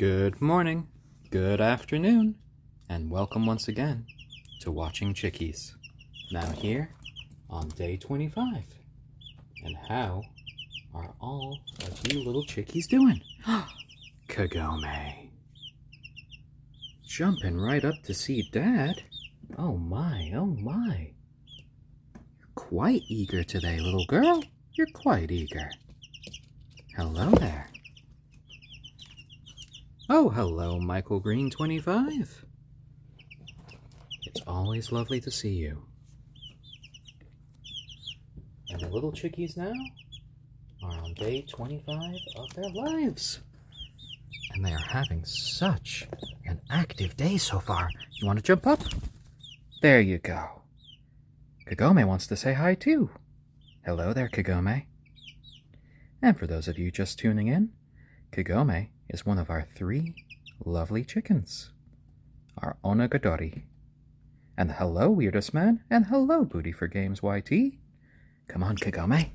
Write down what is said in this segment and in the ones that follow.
Good morning, good afternoon, and welcome once again to Watching Chickies. Now here on day 25. And how are all of you little chickies doing? Kagome. Jumping right up to see Dad. Oh my, oh my. You're quite eager today, little girl. You're quite eager. Hello there. Oh, hello, Michael Green 25. It's always lovely to see you. And the little chickies now are on day 25 of their lives. And they are having such an active day so far. You want to jump up? There you go. Kagome wants to say hi too. Hello there, Kagome. And for those of you just tuning in, Kagome is one of our 3 lovely chickens, our onagadori. And hello, Weirdest Man, and hello, Booty for Games YT. Come on, Kagome.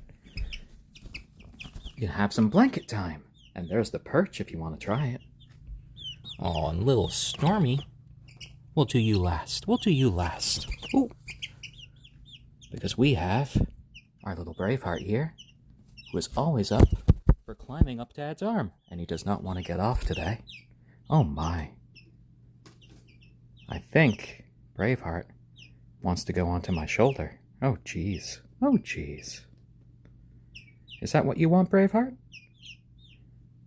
You can have some blanket time. And there's the perch if you want to try it. Oh, and little Stormy. We'll do you last. We'll do you last. Ooh. Because we have our little Braveheart here, who is always up for climbing up Dad's arm, and he does not want to get off today. Oh my. I think Braveheart wants to go onto my shoulder. Oh jeez. Oh jeez. Is that what you want, Braveheart?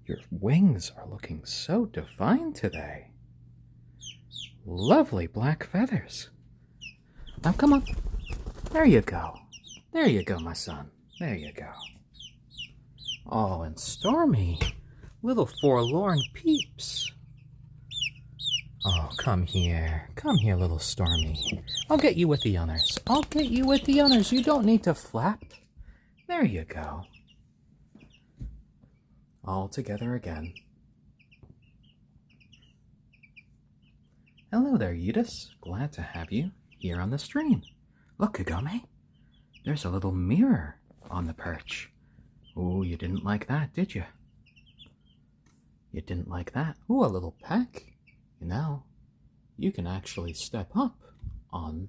Your wings are looking so divine today. Lovely black feathers. Now come on. There you go. There you go, my son. There you go. Oh, and Stormy, little forlorn peeps. Oh, come here, little Stormy. I'll get you with the others. I'll get you with the others. You don't need to flap. There you go. All together again. Hello there, Yudis. Glad to have you here on the stream. Look, Kagome. There's a little mirror on the perch. Oh, you didn't like that, did you? You didn't like that? Ooh, a little peck. You know, you can actually step up on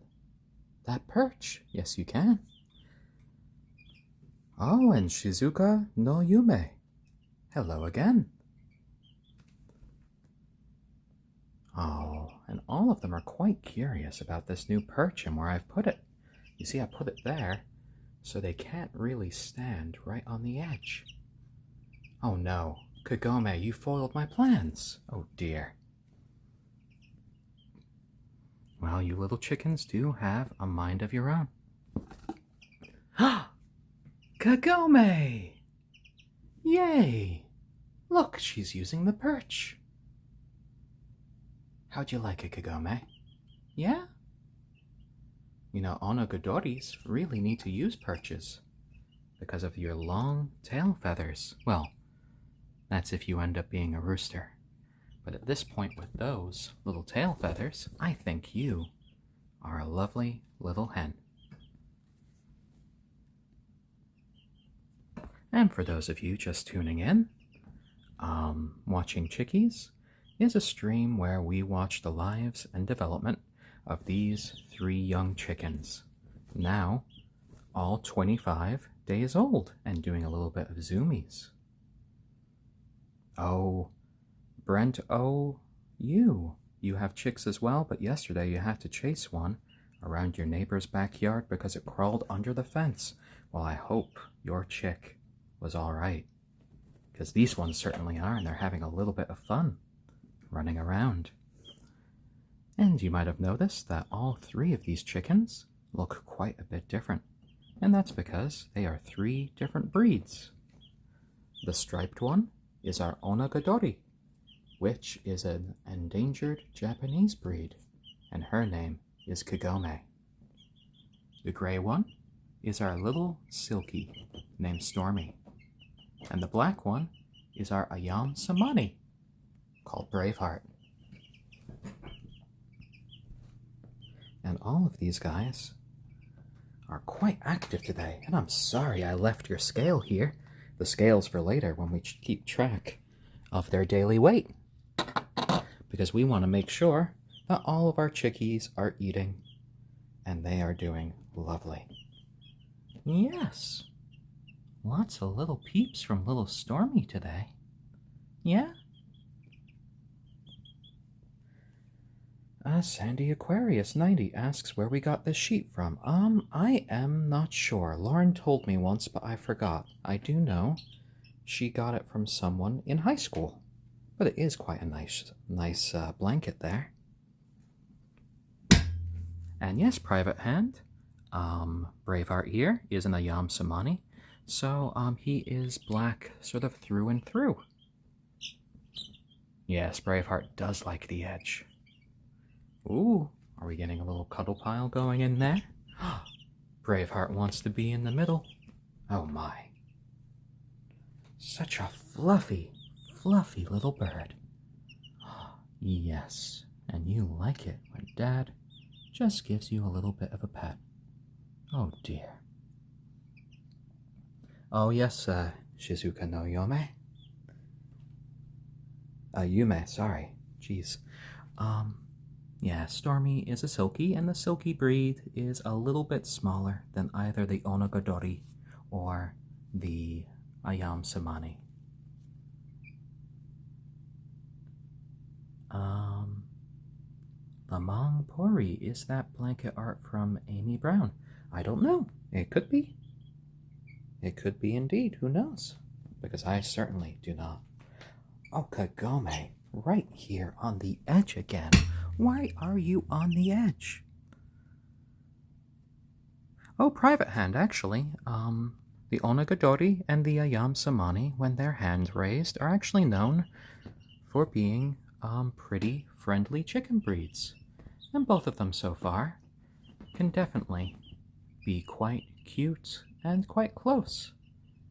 that perch. Yes, you can. Oh, and Shizuka no Yume. Hello again. Oh, and all of them are quite curious about this new perch and where I've put it. You see, I put it there so they can't really stand right on the edge. Oh no, Kagome, you foiled my plans. Oh dear. Well, you little chickens do have a mind of your own. Kagome! Yay! Look, she's using the perch. How'd you like it, Kagome? Yeah? You know, onagadoris really need to use perches because of your long tail feathers. Well, that's if you end up being a rooster. But at this point with those little tail feathers, I think you are a lovely little hen. And for those of you just tuning in, Watching Chickies is a stream where we watch the lives and development of these 3 young chickens, now all 25 days old, and doing a little bit of zoomies. Oh, Brent, oh, you have chicks as well, but yesterday you had to chase one around your neighbor's backyard because it crawled under the fence. Well, I hope your chick was all right, because these ones certainly are, and they're having a little bit of fun running around. And you might have noticed that all 3 of these chickens look quite a bit different, and that's because they are 3 different breeds. The striped one is our onagadori, which is an endangered Japanese breed, and her name is Kagome. The gray one is our little silkie named Stormy, and the black one is our ayam cemeni called Braveheart. And all of these guys are quite active today, and I'm sorry I left your scale here. The scale's for later when we keep track of their daily weight. because we want to make sure that all of our chickies are eating, and they are doing lovely. Yes, lots of little peeps from little Stormy today. Yeah? Sandy Aquarius 90 asks where we got this sheet from. I am not sure. Lauren told me once, but I forgot. I do know she got it from someone in high school. But it is quite a nice blanket there. And yes, Private Hand, Braveheart here is an ayam cemeni. So, he is black sort of through and through. Yes, Braveheart does like the edge. Ooh, are we getting a little cuddle pile going in there? Braveheart wants to be in the middle. Oh my. Such a fluffy, fluffy little bird. Yes, and you like it when Dad just gives you a little bit of a pet. Oh dear. Oh yes, Shizuka no Yome. Yume, sorry. Jeez. Yeah, Stormy is a silkie, and the silkie breed is a little bit smaller than either the onagadori or the ayam cemeni. Lamang Pori, is that blanket art from Amy Brown? I don't know. It could be. It could be indeed. Who knows? Because I certainly do not. Oh, Kagome, right here on the edge again. Why are you on the edge? Oh, Private Hand, actually. The onagadori and the ayam cemeni, when they're hand raised, are actually known for being pretty friendly chicken breeds. And both of them so far can definitely be quite cute and quite close,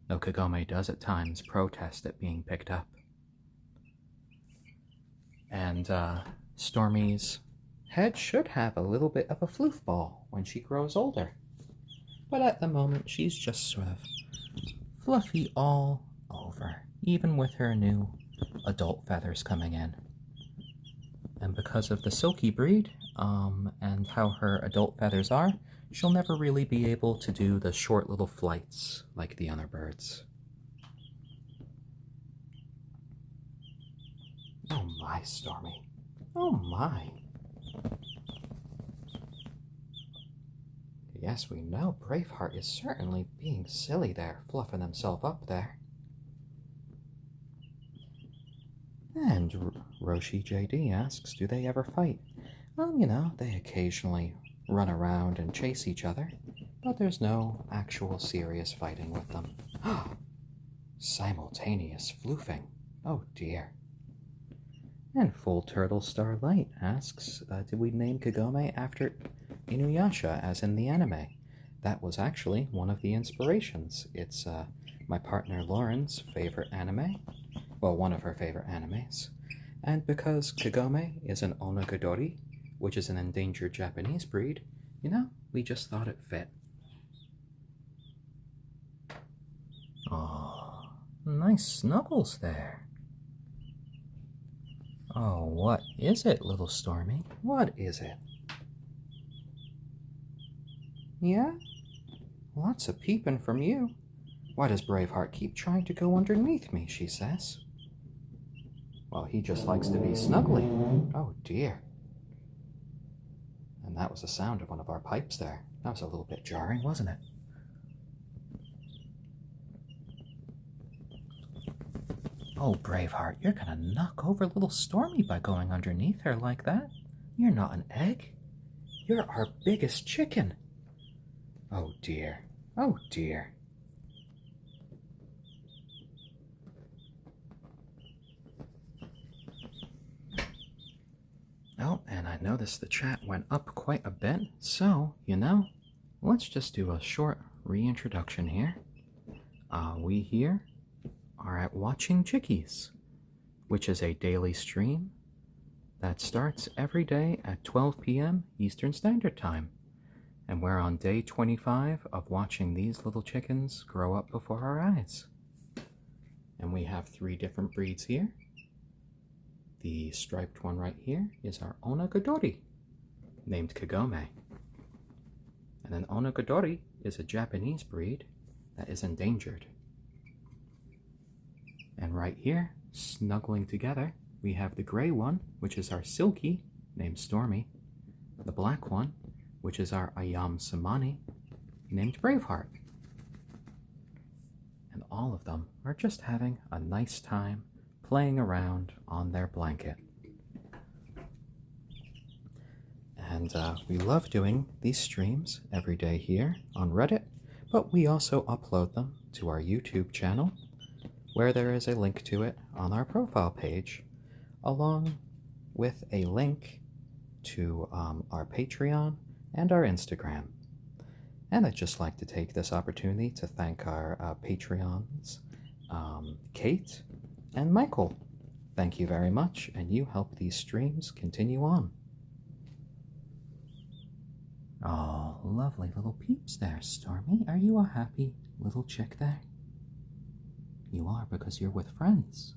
though Kagome does at times protest it being picked up. And Stormy's head should have a little bit of a floof ball when she grows older, but at the moment she's just sort of fluffy all over, even with her new adult feathers coming in. And because of the silkie breed, and how her adult feathers are, she'll never really be able to do the short little flights like the other birds. Oh my, Stormy. Oh my. Yes, we know Braveheart is certainly being silly there, fluffing himself up there. And Roshi JD asks, do they ever fight? Well, you know, they occasionally run around and chase each other, but there's no actual serious fighting with them. Simultaneous floofing. Oh dear. And Full Turtle Starlight asks, did we name Kagome after Inuyasha, as in the anime? That was actually one of the inspirations. It's my partner Lauren's favorite anime. Well, one of her favorite animes. And because Kagome is an onagadori, which is an endangered Japanese breed, you know, we just thought it fit. Oh, nice snuggles there. Oh, what is it, little Stormy? What is it? Yeah? Lots of peeping from you. Why does Braveheart keep trying to go underneath me, she says. Well, he just likes to be snuggly. Oh, dear. And that was the sound of one of our pipes there. That was a little bit jarring, wasn't it? Oh, Braveheart, you're gonna knock over little Stormy by going underneath her like that. You're not an egg. You're our biggest chicken. Oh, dear. Oh, dear. Oh, and I noticed the chat went up quite a bit, so, you know, let's just do a short reintroduction here. We here are at Watching Chickies, which is a daily stream that starts every day at 12 p.m. Eastern Standard Time. And we're on day 25 of watching these little chickens grow up before our eyes. And we have 3 different breeds here. The striped one right here is our onagadori, named Kagome. And an onagadori is a Japanese breed that is endangered. And right here, snuggling together, we have the gray one, which is our silkie, named Stormy. The black one, which is our ayam cemeni, named Braveheart. And all of them are just having a nice time playing around on their blanket. And we love doing these streams every day here on Reddit, but we also upload them to our YouTube channel, where there is a link to it on our profile page, along with a link to our Patreon and our Instagram. And I'd just like to take this opportunity to thank our Patreons, Kate and Michael. Thank you very much, and you help these streams continue on. Oh, lovely little peeps there, Stormy. Are you a happy little chick there? You are, because you're with friends.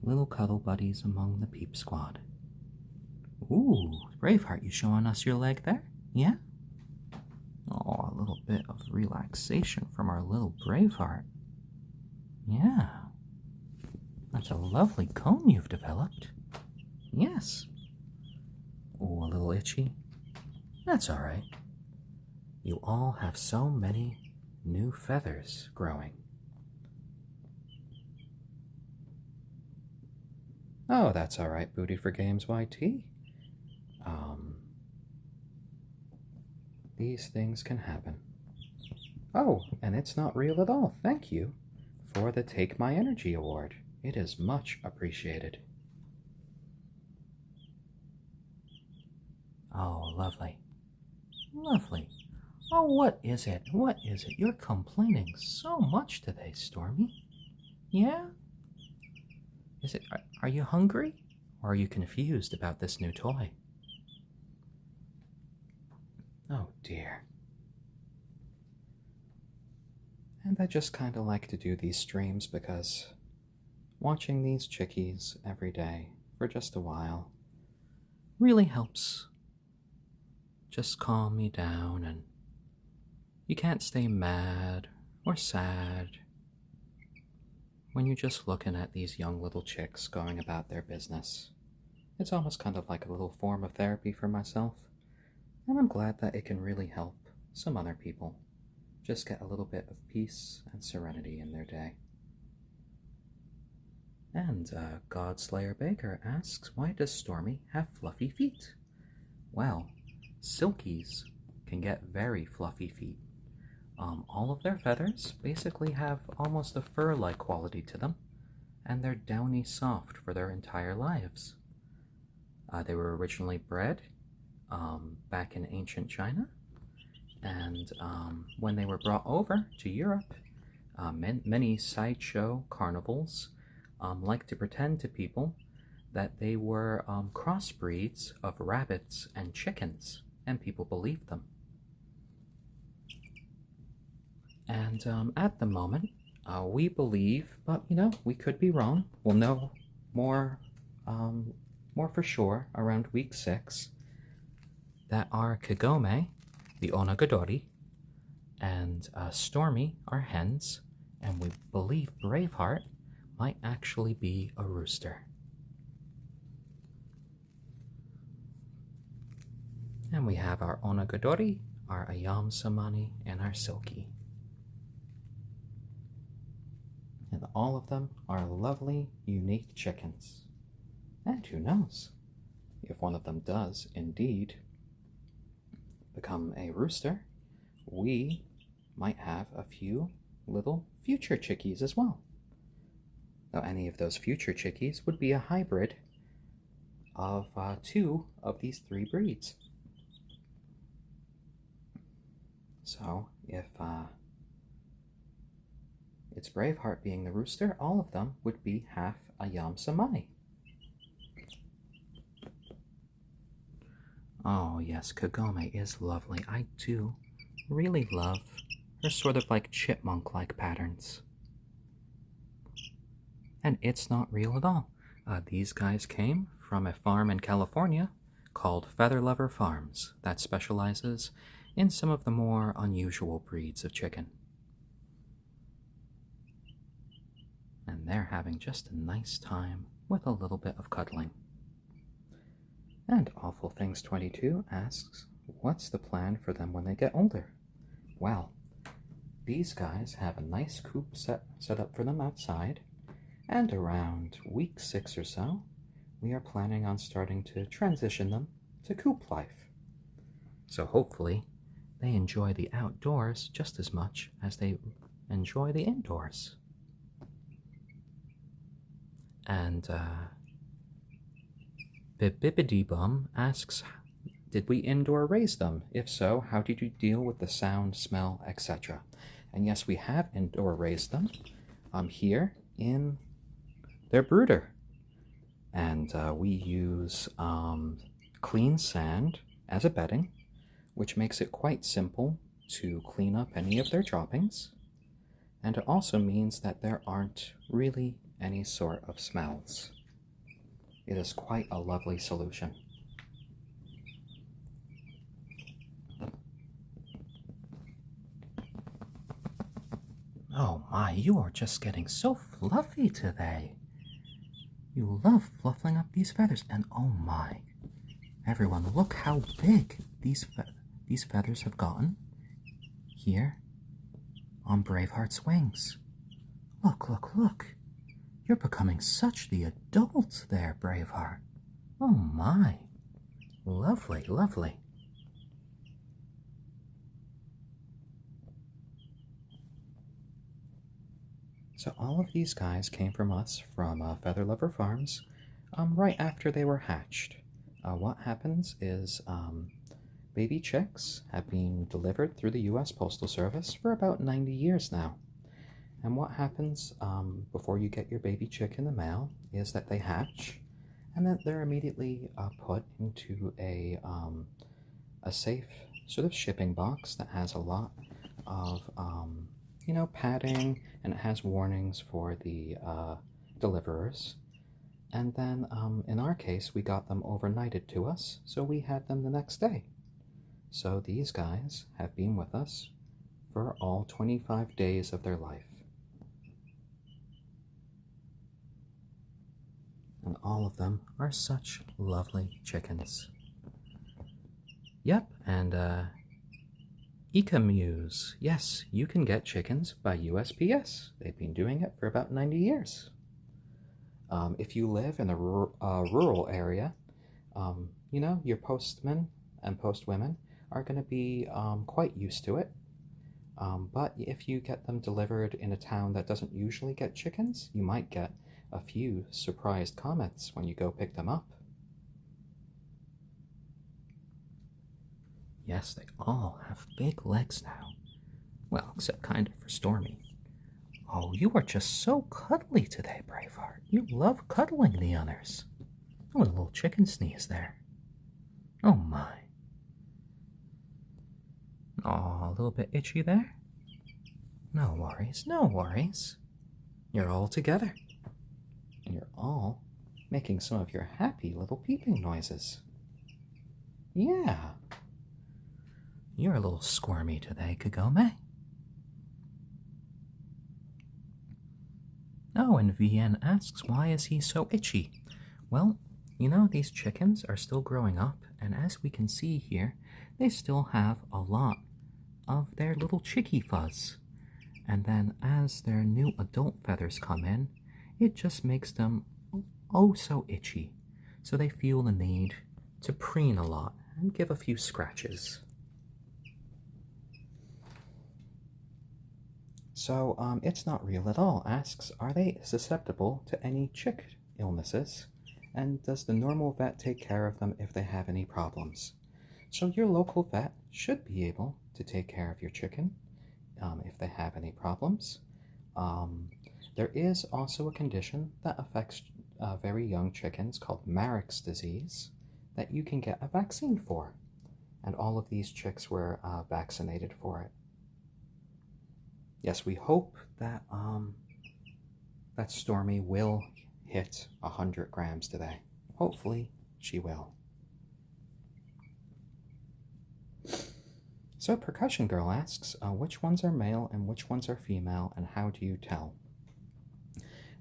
Little cuddle buddies among the peep squad. Ooh, Braveheart, you showing us your leg there? Yeah? Oh, a little bit of relaxation from our little Braveheart. Yeah. That's a lovely comb you've developed. Yes. Oh, a little itchy? That's all right. You all have so many new feathers growing. Oh, that's all right, Booty for Games YT. These things can happen. Oh, and it's not real at all. Thank you for the Take My Energy award. It is much appreciated. Oh, lovely. Lovely. Oh, what is it? What is it? You're complaining so much today, Stormy. Yeah? Is it, are you hungry? Or are you confused about this new toy? Oh dear. And I just kind of like to do these streams because watching these chickies every day for just a while really helps just calm me down, and you can't stay mad or sad when you're just looking at these young little chicks going about their business. It's almost kind of like a little form of therapy for myself, and I'm glad that it can really help some other people just get a little bit of peace and serenity in their day. And Godslayer Baker asks, why does Stormy have fluffy feet? Well, silkies can get very fluffy feet. All of their feathers basically have almost a fur-like quality to them, and they're downy soft for their entire lives. They were originally bred back in ancient China, and when they were brought over to Europe, many sideshow carnivals like to pretend to people that they were crossbreeds of rabbits and chickens, and people believed them. And at the moment, we believe, but you know, we could be wrong. We'll know more for sure around week 6, that our Kagome, the onagadori, and Stormy are hens, and we believe Braveheart might actually be a rooster. And we have our onagadori, our ayam cemeni, and our silkie. And all of them are lovely, unique chickens. And who knows, if one of them does indeed become a rooster, we might have a few little future chickies as well. Now, any of those future chickies would be a hybrid of 2 of these 3 breeds. So, if it's Braveheart being the rooster, all of them would be half ayam cemeni. Oh yes, Kagome is lovely. I do really love her sort of like chipmunk-like patterns. And it's not real at all. These guys came from a farm in California called Feather Lover Farms that specializes in some of the more unusual breeds of chicken. And they're having just a nice time with a little bit of cuddling. And Awful Things 22 asks, what's the plan for them when they get older? Well, these guys have a nice coop set up for them outside, and around week 6 or so, we are planning on starting to transition them to coop life. So hopefully, they enjoy the outdoors just as much as they enjoy the indoors. And Bibbidi Bum asks, did we indoor raise them? If so, how did you deal with the sound, smell, etc.? And yes, we have indoor raised them here in their brooder. And we use clean sand as a bedding, which makes it quite simple to clean up any of their droppings. And it also means that there aren't really any sort of smells. It is quite a lovely solution. Oh my, you are just getting so fluffy today. You love fluffing up these feathers, and oh my. Everyone, look how big these feathers have gotten here on Braveheart's wings. Look, look, look. You're becoming such the adult there, Braveheart. Oh my. Lovely, lovely. So all of these guys came from us from Feather Lover Farms right after they were hatched. What happens is baby chicks have been delivered through the U.S. Postal Service for about 90 years now. And what happens before you get your baby chick in the mail is that they hatch, and then they're immediately put into a safe sort of shipping box that has a lot of padding, and it has warnings for the deliverers. And then in our case, we got them overnighted to us, so we had them the next day. So these guys have been with us for all 25 days of their life. And all of them are such lovely chickens. Yep, and Ecamuse. Yes, you can get chickens by USPS. They've been doing it for about 90 years. If you live in a rural area, your postmen and postwomen are going to be quite used to it. But if you get them delivered in a town that doesn't usually get chickens, you might get a few surprised comments when you go pick them up. Yes, they all have big legs now. Well, except kind of for Stormy. Oh, you are just so cuddly today, Braveheart. You love cuddling the others. Oh, a little chicken sneeze there. Oh my. Oh, a little bit itchy there? No worries, no worries. You're all together. And you're all making some of your happy little peeping noises. Yeah. You're a little squirmy today, Kagome. Oh, and VN asks, why is he so itchy? Well, these chickens are still growing up, and as we can see here, they still have a lot of their little chickie fuzz. And then as their new adult feathers come in, it just makes them oh so itchy. So they feel the need to preen a lot and give a few scratches. So, It's Not Real at All asks, are they susceptible to any chick illnesses? And does the normal vet take care of them if they have any problems? So your local vet should be able to take care of your chicken if they have any problems. There is also a condition that affects very young chickens called Marek's disease that you can get a vaccine for. And all of these chicks were vaccinated for it. Yes, we hope that that Stormy will hit 100 grams today. Hopefully, she will. So Percussion Girl asks, which ones are male and which ones are female, and how do you tell?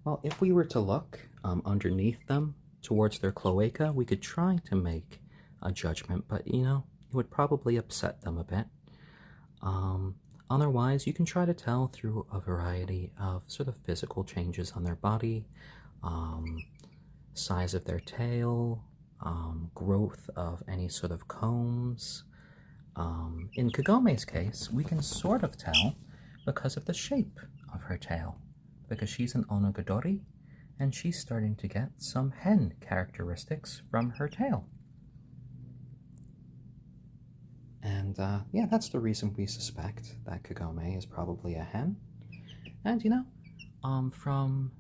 Well, if we were to look underneath them towards their cloaca, we could try to make a judgment, but it would probably upset them a bit. Otherwise, you can try to tell through a variety of sort of physical changes on their body, size of their tail, growth of any sort of combs. In Kagome's case, we can sort of tell because of the shape of her tail, because she's an onagadori, and she's starting to get some hen characteristics from her tail. And yeah, that's the reason we suspect that Kagome is probably a hen. And from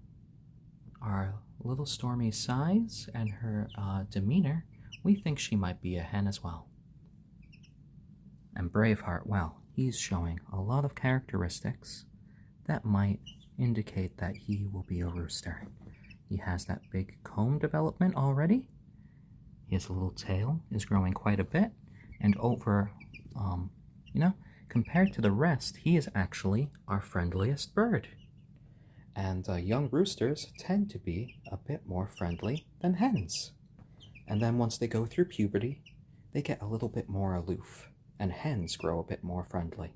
our little Stormy's size and her demeanor, we think she might be a hen as well. And Braveheart, well, he's showing a lot of characteristics that might indicate that he will be a rooster. He has that big comb development already. His little tail is growing quite a bit. And over, compared to the rest, he is actually our friendliest bird. And young roosters tend to be a bit more friendly than hens. And then once they go through puberty, they get a little bit more aloof, and hens grow a bit more friendly.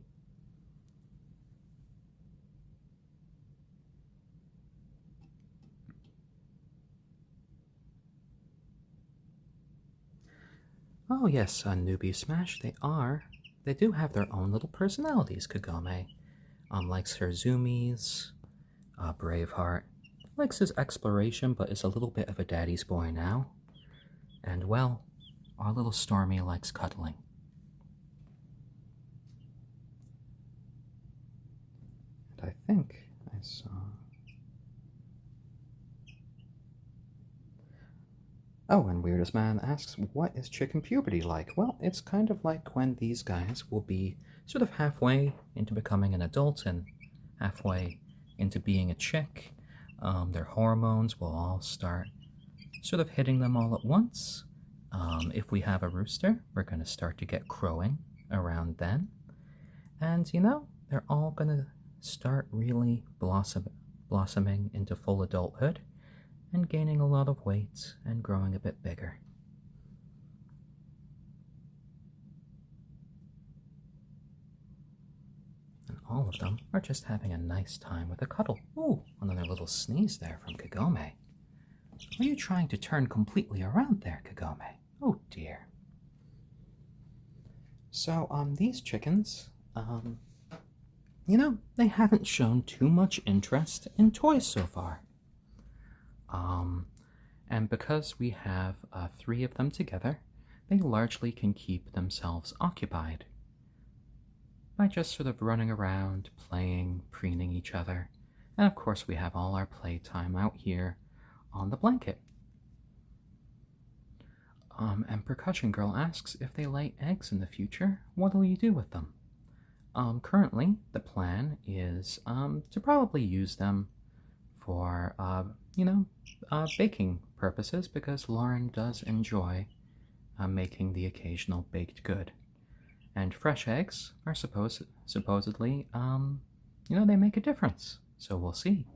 Oh yes, Newbie Smash, they do have their own little personalities, Kagome. Likes her zoomies, Braveheart. Likes his exploration, but is a little bit of a daddy's boy now. And well, our little Stormy likes cuddling. And I think I saw... Oh, and Weirdest Man asks, what is chicken puberty like? Well, it's kind of like when these guys will be sort of halfway into becoming an adult and halfway into being a chick. Their hormones will all start sort of hitting them all at once. If we have a rooster, we're going to start to get crowing around then. And, they're all going to start really blossoming into full adulthood and gaining a lot of weight and growing a bit bigger. And all of them are just having a nice time with a cuddle. Ooh, another little sneeze there from Kagome. Are you trying to turn completely around there, Kagome? Oh dear. So, these chickens, they haven't shown too much interest in toys so far. And because we have 3 of them together, they largely can keep themselves occupied by just sort of running around, playing, preening each other. And of course we have all our playtime out here on the blanket. And Percussion Girl asks, if they lay eggs in the future, what will you do with them? Currently, the plan is to probably use them for, baking purposes, because Lauren does enjoy making the occasional baked good. And fresh eggs are supposedly, they make a difference. So we'll see.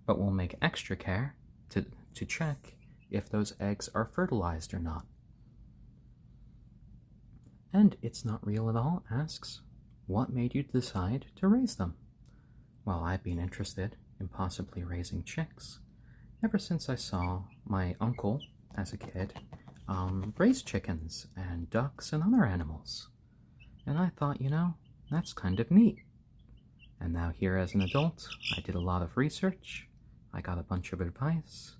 But we'll make extra care to check if those eggs are fertilized or not. And It's Not Real at All asks, what made you decide to raise them? Well, I've been interested in possibly raising chicks ever since I saw my uncle, as a kid, raise chickens and ducks and other animals. And I thought, that's kind of neat. And now here as an adult, I did a lot of research, I got a bunch of advice,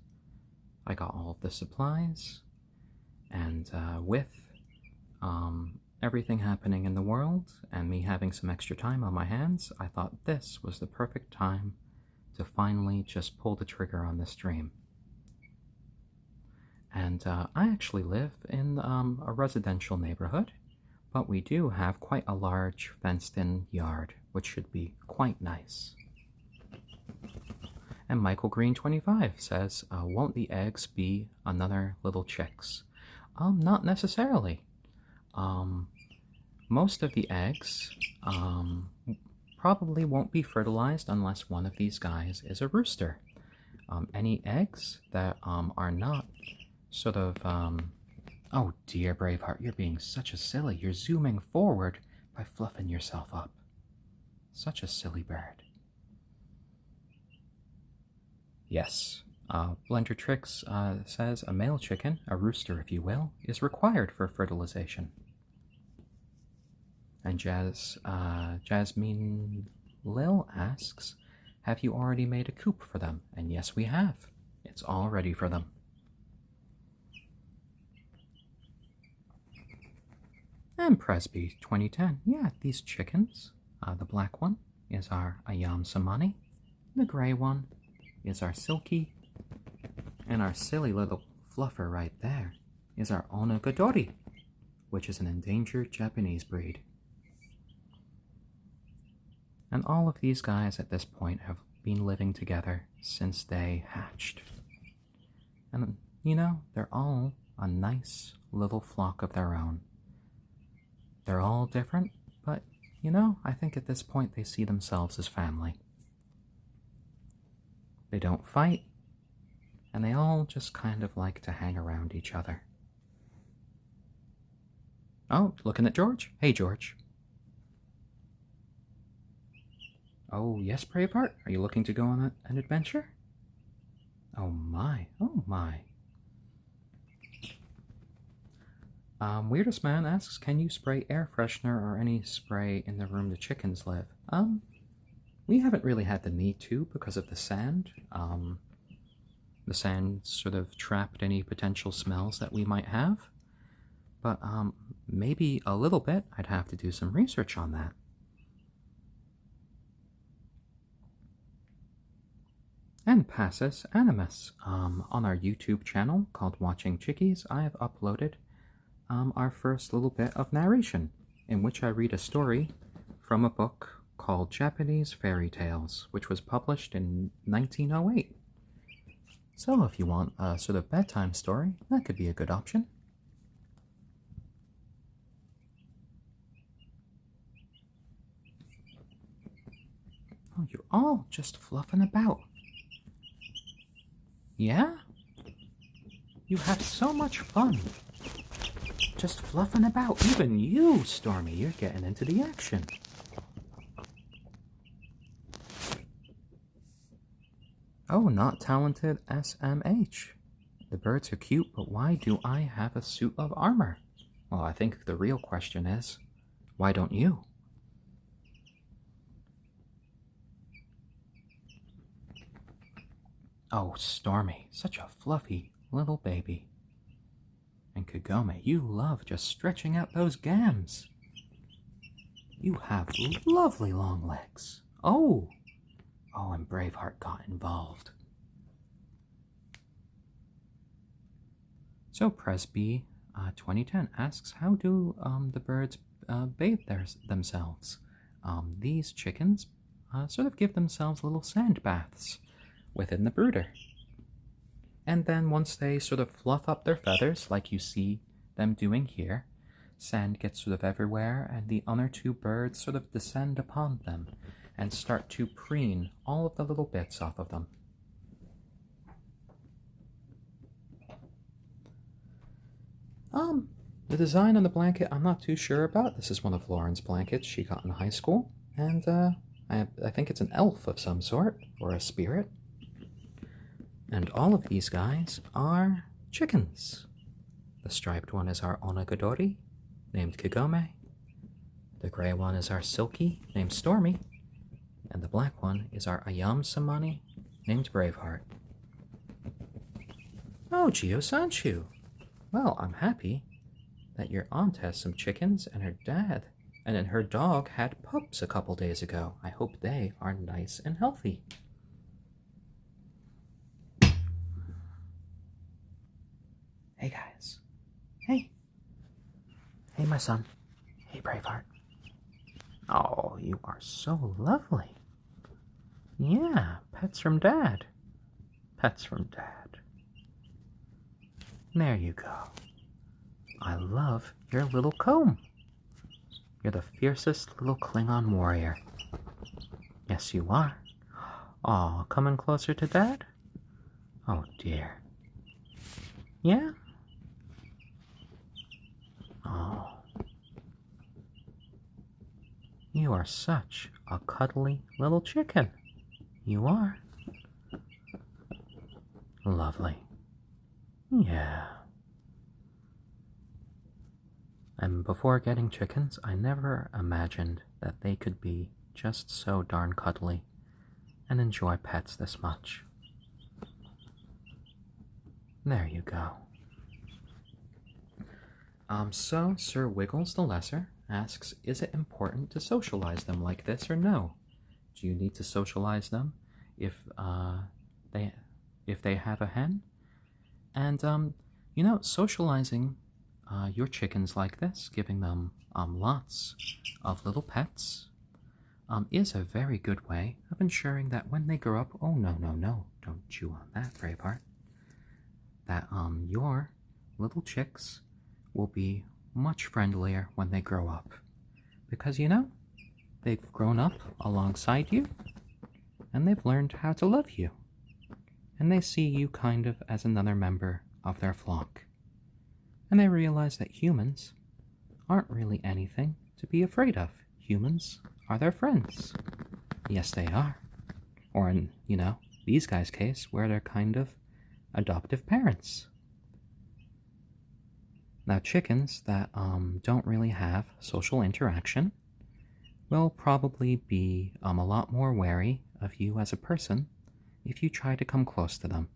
I got all of the supplies, and with everything happening in the world and me having some extra time on my hands, I thought this was the perfect time to finally just pull the trigger on this dream. And I actually live in a residential neighborhood, but we do have quite a large fenced-in yard, which should be quite nice. And Michael Green 25 says, won't the eggs be another little chicks? Not necessarily. Most of the eggs probably won't be fertilized unless one of these guys is a rooster. Any eggs that are not sort of... oh dear, Braveheart, you're being such a silly. You're zooming forward by fluffing yourself up. Such a silly bird. Yes. Blender Tricks says a male chicken, a rooster if you will, is required for fertilization. And Jasmine Lil asks, have you already made a coop for them? And yes, we have. It's all ready for them. And Presby 2010, yeah, these chickens. The black one is our ayam cemeni. The gray one is our silkie. And our silly little fluffer right there is our onagadori, which is an endangered Japanese breed. And all of these guys at this point have been living together since they hatched. And, you know, they're all a nice little flock of their own. They're all different, but, you know, I think at this point they see themselves as family. They don't fight, and they all just kind of like to hang around each other. Oh, looking at George? Hey, George. Oh, yes, Braveheart? Are you looking to go on an adventure? Oh my, oh my. Weirdest Man asks, can you spray air freshener or any spray in the room the chickens live? We haven't really had the need to because of the sand. The sand sort of trapped any potential smells that we might have. But maybe a little bit. I'd have to do some research on that. And Passus Animus. On our YouTube channel called Watching Chickies, I have uploaded our first little bit of narration, in which I read a story from a book called Japanese Fairy Tales, which was published in 1908. So if you want a sort of bedtime story, that could be a good option. Oh, you're all just fluffing about. Yeah? You have so much fun. Just fluffing about. Even you, Stormy, you're getting into the action. Oh, not talented SMH. The birds are cute, but why do I have a suit of armor? Well, I think the real question is, why don't you? Oh, Stormy, such a fluffy little baby. And Kagome, you love just stretching out those gams. You have lovely long legs. Oh! Oh, and Braveheart got involved. So Presby 2010 asks, how do the birds bathe themselves? These chickens sort of give themselves little sand baths within the brooder. And then once they sort of fluff up their feathers, like you see them doing here, sand gets sort of everywhere, and the other two birds sort of descend upon them and start to preen all of the little bits off of them. The design on the blanket I'm not too sure about. This is one of Lauren's blankets she got in high school, and I think it's an elf of some sort, or a spirit. And all of these guys are chickens. The striped one is our onagadori, named Kagome. The gray one is our silkie, named Stormy. And the black one is our ayam cemeni, named Braveheart. Oh, Gio-sanchu. Well, I'm happy that your aunt has some chickens and her dad, and then her dog had pups a couple days ago. I hope they are nice and healthy. Hey guys. Hey. Hey my son. Hey Braveheart. Oh, you are so lovely. Yeah, pets from Dad. pets from Dad. There you go. I love your little comb. You're the fiercest little Klingon warrior. Yes, you are. Aw, coming closer to Dad? Oh, dear. Yeah? Oh. You are such a cuddly little chicken. You are. Lovely. Yeah. And before getting chickens, I never imagined that they could be just so darn cuddly and enjoy pets this much. There you go. So Sir Wiggles the Lesser asks, is it important to socialize them like this or no? Do you need to socialize them if they have a hen? And socializing your chickens like this, giving them lots of little pets, is a very good way of ensuring that when they grow up, oh no, don't chew on that, Braveheart, that your little chicks will be much friendlier when they grow up. Because, they've grown up alongside you, and they've learned how to love you. And they see you kind of as another member of their flock. And they realize that humans aren't really anything to be afraid of. Humans are their friends. Yes, they are. Or in, these guys' case, where they're kind of adoptive parents. Now, chickens that don't really have social interaction will probably be a lot more wary of you as a person if you try to come close to them.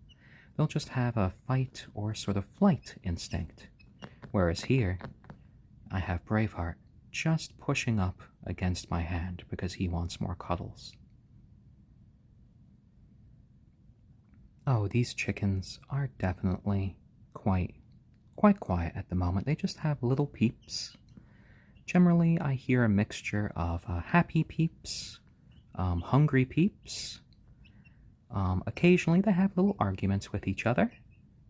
They'll just have a fight or sort of flight instinct. Whereas here, I have Braveheart just pushing up against my hand because he wants more cuddles. Oh, these chickens are definitely quite quiet at the moment. They just have little peeps. Generally, I hear a mixture of happy peeps, hungry peeps. Occasionally, they have little arguments with each other,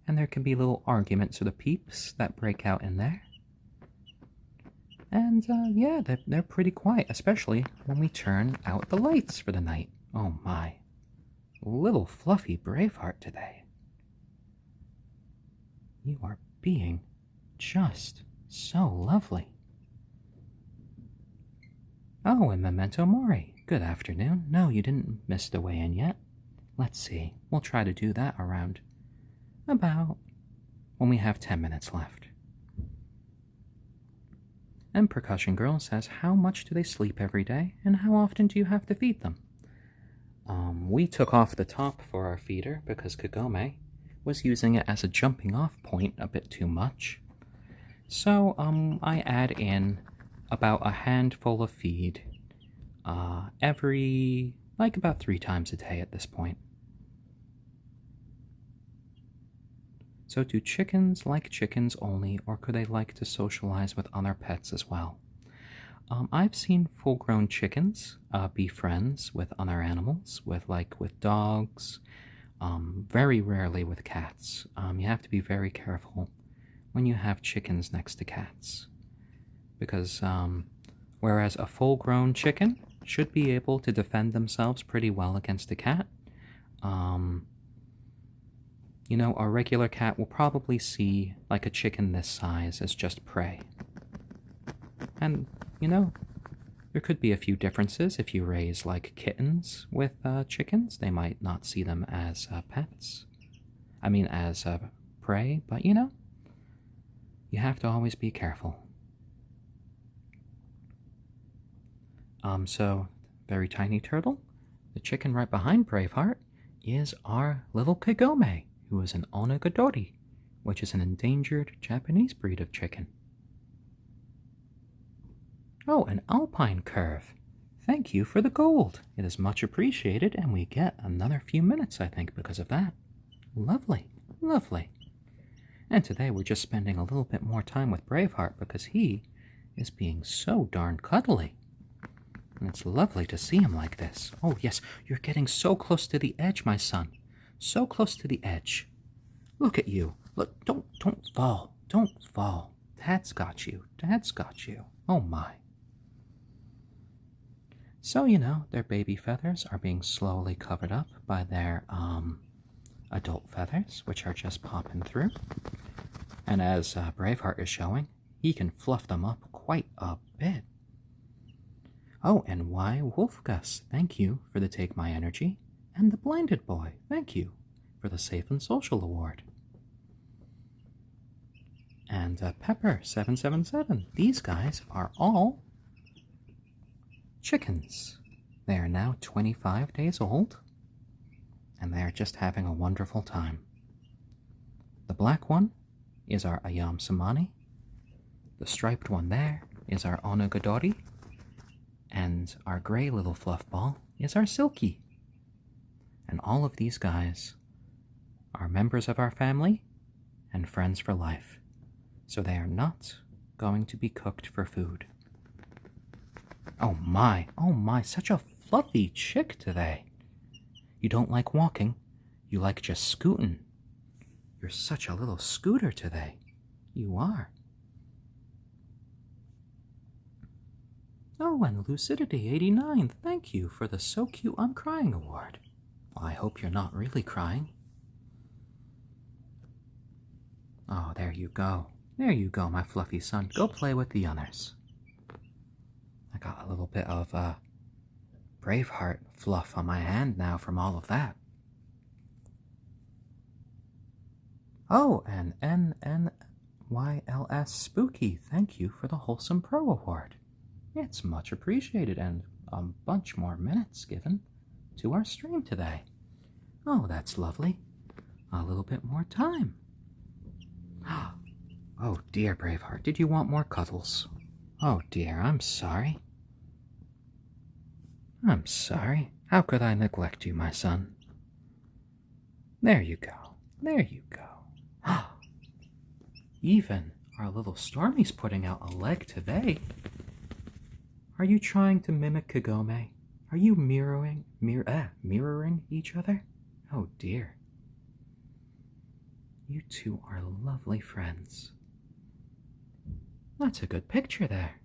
and there can be little arguments of the peeps that break out in there. And yeah, they're pretty quiet, especially when we turn out the lights for the night. Oh my. Little fluffy Braveheart today. You are being just so lovely. Oh, and Memento Mori. Good afternoon. No, you didn't miss the weigh-in yet. Let's see. We'll try to do that around about when we have 10 minutes left. And Percussion Girl says, how much do they sleep every day, and how often do you have to feed them? We took off the top for our feeder because Kagome was using it as a jumping off point a bit too much. So, I add in about a handful of feed about 3 times a day at this point. So do chickens like chickens only, or could they like to socialize with other pets as well? I've seen full-grown chickens be friends with other animals, with dogs, very rarely with cats. You have to be very careful when you have chickens next to cats. Because whereas a full-grown chicken should be able to defend themselves pretty well against a cat, a regular cat will probably see a chicken this size as just prey. And, there could be a few differences. If you raise kittens with chickens, they might not see them as pets. As prey, but you have to always be careful. So, very tiny turtle, the chicken right behind Braveheart, is our little Kagome, who is an onagadori, which is an endangered Japanese breed of chicken. Oh, an alpine curve. Thank you for the gold. It is much appreciated, and we get another few minutes, I think, because of that. Lovely, lovely. And today we're just spending a little bit more time with Braveheart because he is being so darn cuddly. And it's lovely to see him like this. Oh, yes, you're getting so close to the edge, my son. so close to the edge. Look at you. Look, don't fall. Don't fall. Dad's got you. Dad's got you. Oh my. So, you know, their baby feathers are being slowly covered up by their, adult feathers, which are just popping through. And as Braveheart is showing, he can fluff them up quite a bit. Oh, and why, Wolfgus, thank you for the Take My Energy, and the Blinded Boy, thank you for the Safe and Social Award. And Pepper777, these guys are all chickens. They are now 25 days old, and they are just having a wonderful time. The black one is our ayam cemeni. The striped one there is our onagadori. And our gray little fluff ball is our silkie. And all of these guys are members of our family and friends for life. So they are not going to be cooked for food. Oh my, such a fluffy chick today. You don't like walking, you like just scooting. You're such a little scooter today. You are. Oh, and Lucidity89, thank you for the So Cute I'm Crying award. Well, I hope you're not really crying. Oh, there you go. There you go, my fluffy son. Go play with the others. I got a little bit of Braveheart fluff on my hand now from all of that. Oh, and NNYLS Spooky, thank you for the Wholesome Pro award. It's much appreciated, and a bunch more minutes given to our stream today. Oh, that's lovely. A little bit more time. Oh dear, Braveheart, did you want more cuddles? Oh dear, I'm sorry. I'm sorry. How could I neglect you, my son? There you go. There you go. Even our little Stormy's putting out a leg today. Are you trying to mimic Kagome? Are you mirroring each other? Oh dear. You two are lovely friends. That's a good picture there.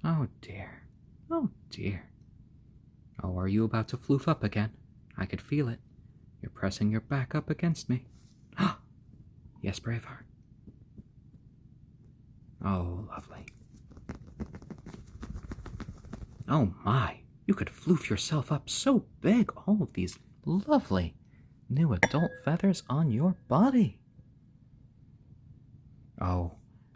Oh dear. Oh dear. Oh, are you about to floof up again? I could feel it. You're pressing your back up against me. Yes, Braveheart. Oh, lovely. Oh my, you could floof yourself up so big, all of these lovely new adult feathers on your body. Oh,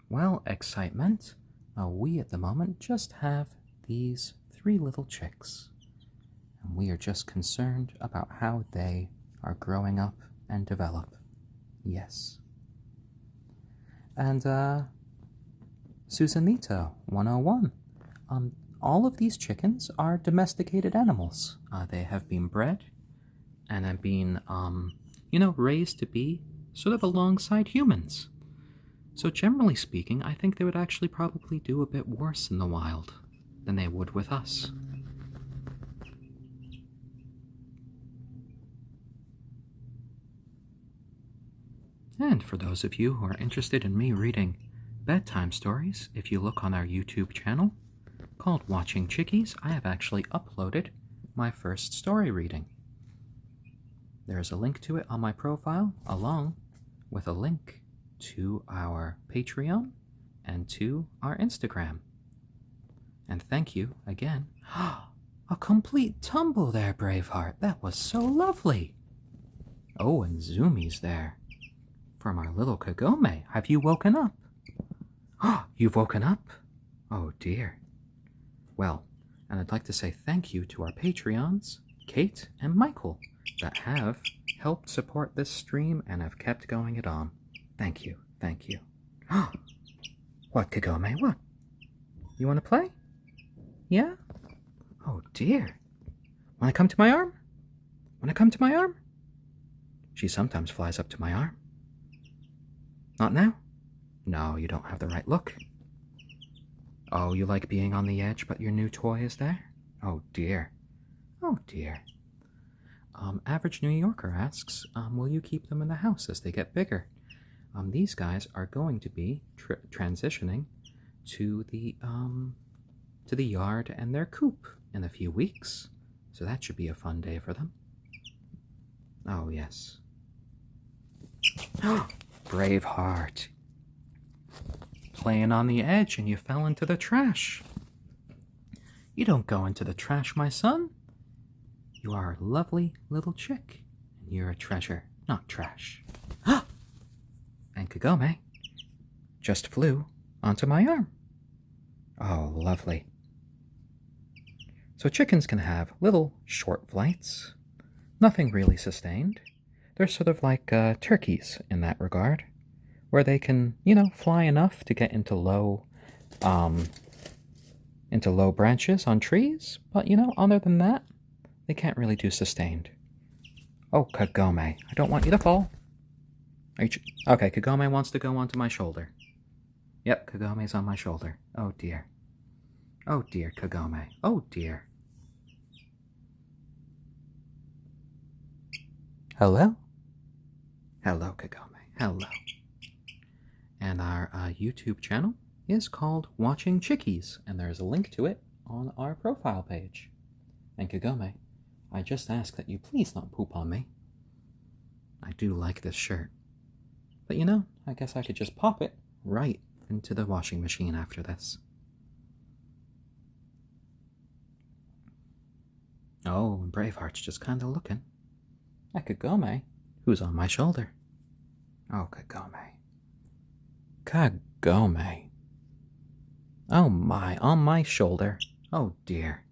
well, excitement. We at the moment just have these 3 little chicks, and we are just concerned about how they are growing up and develop. Yes. And, Susanito 101. All of these chickens are domesticated animals. They have been bred and have been, raised to be sort of alongside humans. So generally speaking, I think they would actually probably do a bit worse in the wild than they would with us. And for those of you who are interested in me reading bedtime stories, if you look on our YouTube channel called Watching Chickies, I have actually uploaded my first story reading. There's a link to it on my profile, along with a link to our Patreon and to our Instagram. And thank you again. A complete tumble there, Braveheart. That was so lovely. Oh, and Zoomies there. From our little Kagome. Have you woken up? You've woken up? Oh dear. Well, and I'd like to say thank you to our Patreons, Kate and Michael, that have helped support this stream and have kept going it on. Thank you, thank you. What, Kagome, what? You want to play? Yeah? Oh dear. Wanna come to my arm? Wanna come to my arm? She sometimes flies up to my arm. Not now? No, you don't have the right look. Oh, you like being on the edge, but your new toy is there? Oh dear. Oh dear. Average New Yorker asks, will you keep them in the house as they get bigger? These guys are going to be transitioning to the yard and their coop in a few weeks, so that should be a fun day for them. Oh, yes. Braveheart. Playing on the edge and you fell into the trash. You don't go into the trash, my son. You are a lovely little chick, and you're a treasure, not trash. And Kagome just flew onto my arm. Oh, lovely. So chickens can have little short flights, nothing really sustained. They're sort of like turkeys in that regard, where they can, fly enough to get into low branches on trees, but other than that, they can't really do sustained. Oh, Kagome, I don't want you to fall. Okay, Kagome wants to go onto my shoulder. Yep, Kagome's on my shoulder. Oh dear. Oh dear, Kagome. Oh dear. Hello? Hello, Kagome. Hello. And our YouTube channel is called Watching Chickies, and there's a link to it on our profile page. And Kagome, I just ask that you please not poop on me. I do like this shirt. But I guess I could just pop it right into the washing machine after this. Oh, and Braveheart's just kind of looking at Kagome, who's on my shoulder. Oh, Kagome. Kagome. Oh my, on my shoulder. Oh dear.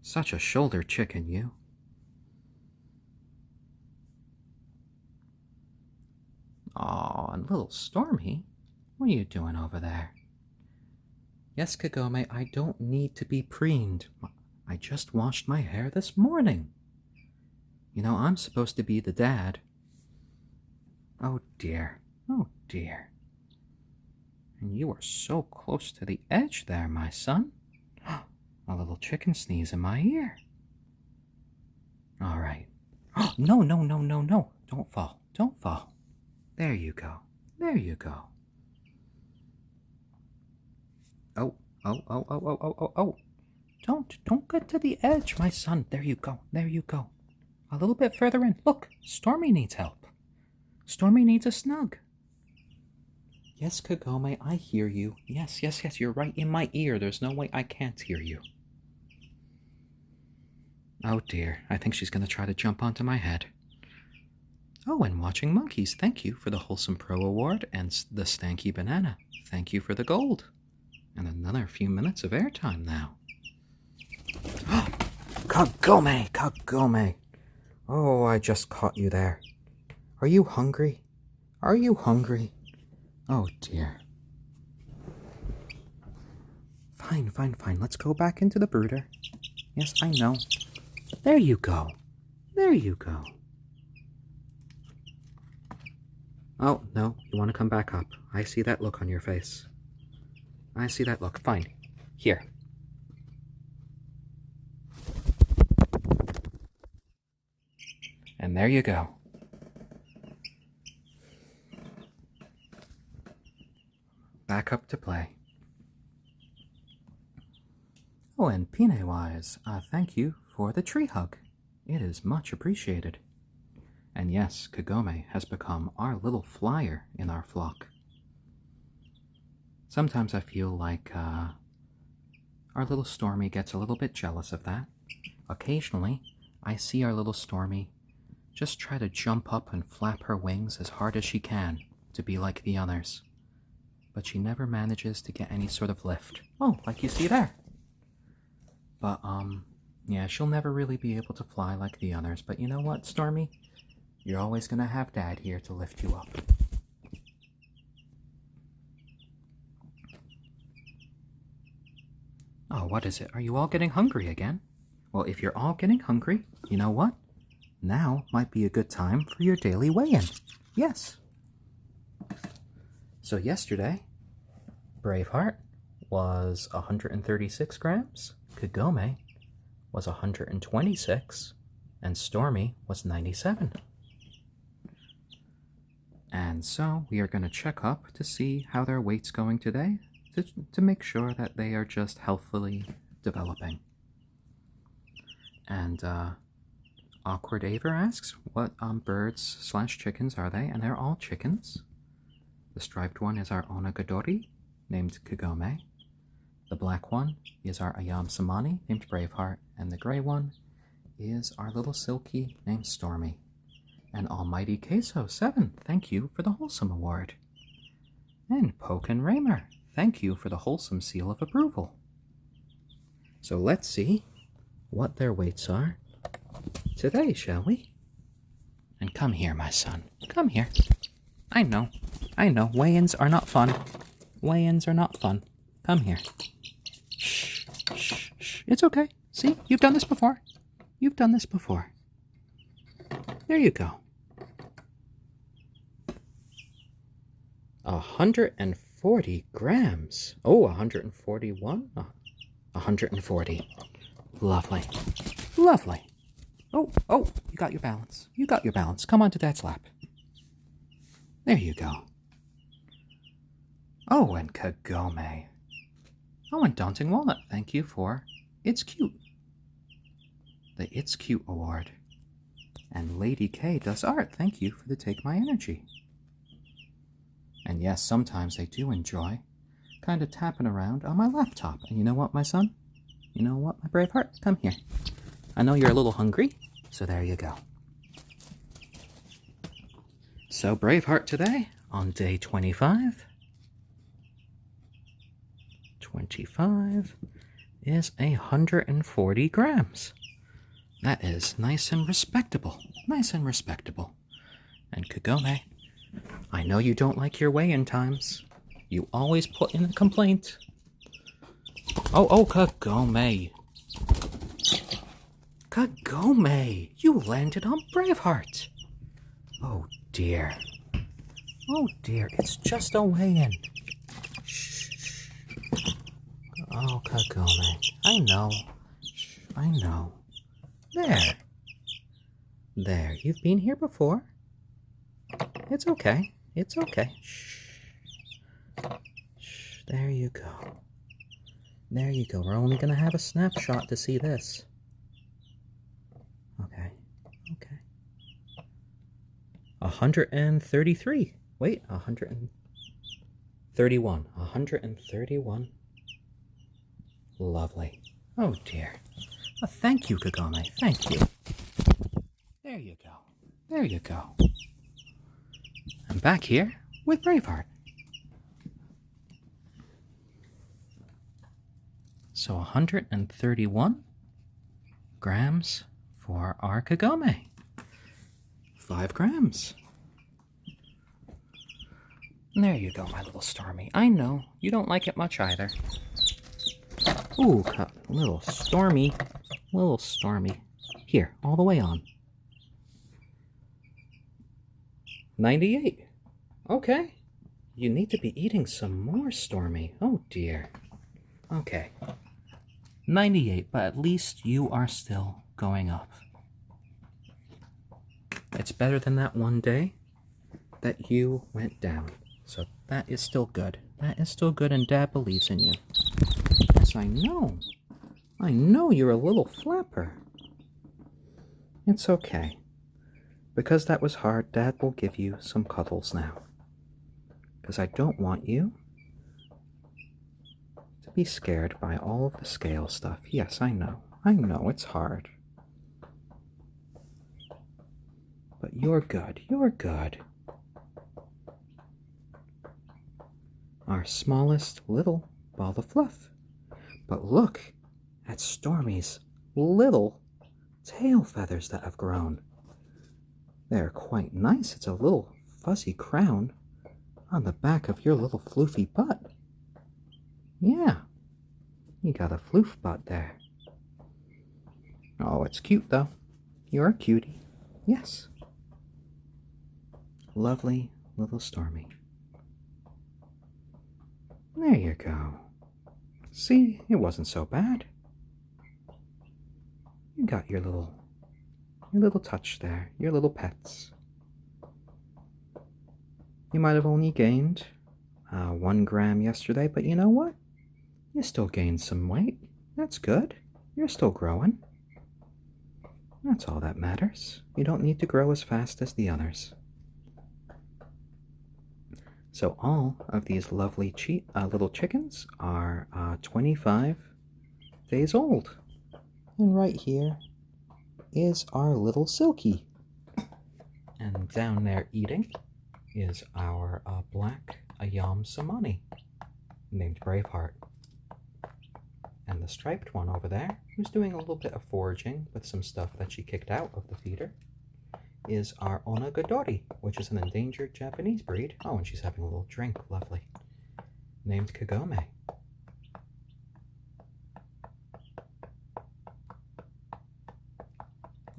Such a shoulder chicken, you. Oh, and little Stormy, what are you doing over there? Yes, Kagome, I don't need to be preened. I just washed my hair this morning. I'm supposed to be the dad. Oh dear. Oh dear. And you are so close to the edge there, my son. A little chicken sneeze in my ear. All right. No, no, no, no, no. Don't fall. Don't fall. There you go. There you go. Oh, oh, oh, oh, oh, oh, oh, oh. Don't get to the edge, my son. There you go. There you go. A little bit further in. Look, Stormy needs help. Stormy needs a snug. Yes, Kagome, I hear you. Yes, yes, yes, you're right in my ear. There's no way I can't hear you. Oh dear, I think she's going to try to jump onto my head. Oh, and Watching Monkeys, thank you for the Wholesome Pro Award and the Stanky Banana. Thank you for the gold. And another few minutes of airtime now. Kagome, Kagome. Oh, I just caught you there. Are you hungry? Are you hungry? Oh dear. Fine, fine, fine. Let's go back into the brooder. Yes, I know. There you go. There you go. Oh, no. You want to come back up. I see that look on your face. I see that look. Fine. Here. And there you go. Back up to play. Oh, and Pine-wise, thank you for the tree hug. It is much appreciated. And yes, Kagome has become our little flyer in our flock. Sometimes I feel like our little Stormy gets a little bit jealous of that. Occasionally, I see our little Stormy just try to jump up and flap her wings as hard as she can to be like the others. But she never manages to get any sort of lift. Oh, like you see there. But, yeah, she'll never really be able to fly like the others. But you know what, Stormy? You're always going to have Dad here to lift you up. Oh, what is it? Are you all getting hungry again? Well, if you're all getting hungry, you know what? Now might be a good time for your daily weigh-in. Yes. So yesterday, Braveheart was 136 grams, Kagome was 126, and Stormy was 97. And so we are going to check up to see how their weight's going today to make sure that they are just healthfully developing. And Awkward Aver asks, what birds/chickens are they? And they're all chickens. The striped one is our onagadori, named Kagome. The black one is our ayam cemeni, named Braveheart. And the gray one is our little silkie, named Stormy. And Almighty Queso 7, thank you for the Wholesome Award. And Poke and Raymer, thank you for the Wholesome Seal of Approval. So let's see what their weights are today, shall we? And come here, my son. Come here. I know. Weigh-ins are not fun. Weigh-ins are not fun. Come here. Shh, shh, shh. It's okay. See, you've done this before. You've done this before. There you go. 140 grams. Oh, 141? 140. Lovely. Lovely. Oh, you got your balance. You got your balance. Come onto Dad's lap. There you go. Oh, and Kagome. Oh, and Daunting Walnut, thank you for It's Cute. The It's Cute Award. And Lady K Does Art, thank you for the Take My Energy. And yes, sometimes I do enjoy kind of tapping around on my laptop. And you know what, my son? You know what, my Braveheart? Come here. I know you're a little hungry, so there you go. So Braveheart today, on day 25. 25 is 140 grams. That is nice and respectable. Nice and respectable. And Kagome, I know you don't like your weigh-in times. You always put in a complaint. Oh, Kagome. Kagome, you landed on Braveheart. Oh dear. Oh dear, it's just a weigh-in. Shh. Oh, Kagome, I know. I know. There, you've been here before. It's okay. It's okay. Shh. There you go. There you go. We're only going to have a snapshot to see this. Okay. 133. Wait, 131. 131. Lovely. Oh dear. Oh, thank you, Kagome. Thank you. There you go. There you go. I'm back here with Braveheart. So 131 grams for our Kagome. 5 grams. There you go, my little Stormy. I know, you don't like it much either. Ooh, little Stormy. Little Stormy. Here, all the way on. 98. Okay. You need to be eating some more, Stormy. Oh, dear. Okay. 98, but at least you are still going up. It's better than that one day that you went down. So that is still good. That is still good, and Dad believes in you. Yes, I know. I know you're a little flapper. It's okay. Because that was hard, Dad will give you some cuddles now. Because I don't want you to be scared by all of the scale stuff. Yes, I know. I know it's hard. But you're good. You're good. Our smallest little ball of fluff. But look at Stormy's little tail feathers that have grown. They're quite nice. It's a little fuzzy crown on the back of your little floofy butt. Yeah, you got a floof butt there. Oh, it's cute though. You're a cutie. Yes. Lovely little Stormy. There you go. See, it wasn't so bad. You got your little Your little touch there. Your little pets. You might have only gained 1 gram yesterday, but you know what? You still gained some weight. That's good. You're still growing. That's all that matters. You don't need to grow as fast as the others. So all of these lovely little chickens are 25 days old. And right here is our little Silkie. And down there eating is our black ayam cemeni named Braveheart. And the striped one over there, who's doing a little bit of foraging with some stuff that she kicked out of the feeder, is our onagadori, which is an endangered Japanese breed. Oh, and she's having a little drink, lovely, named Kagome.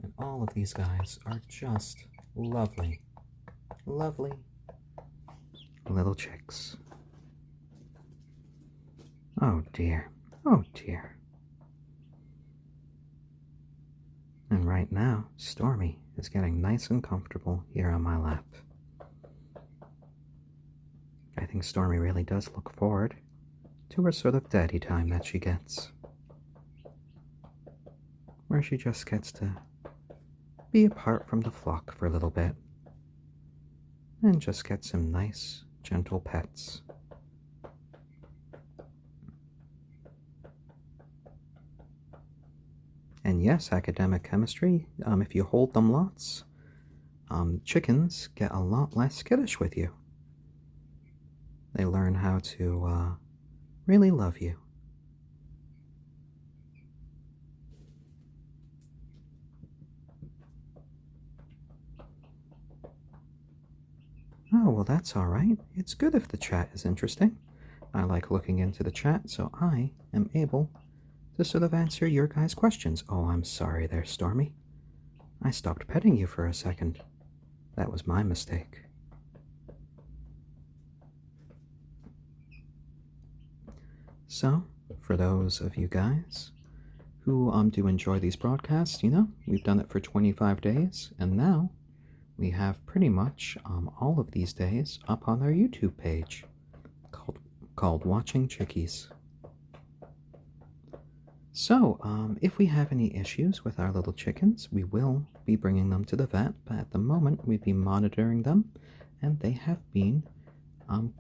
And all of these guys are just lovely, lovely little chicks. Oh dear, oh dear. And right now, Stormy is getting nice and comfortable here on my lap. I think Stormy really does look forward to her sort of daddy time that she gets, where she just gets to be apart from the flock for a little bit and just get some nice, gentle pets. And yes, academic chemistry, if you hold them lots, chickens get a lot less skittish with you. They learn how to really love you. Oh, well, that's all right. It's good if the chat is interesting. I like looking into the chat, so I am able to sort of answer your guys' questions. Oh, I'm sorry there, Stormy. I stopped petting you for a second. That was my mistake. So, for those of you guys who do enjoy these broadcasts, you know, we've done it for 25 days, and now we have pretty much all of these days up on our YouTube page called Watching Chickies. So, if we have any issues with our little chickens, we will be bringing them to the vet, but at the moment we've been monitoring them, and they have been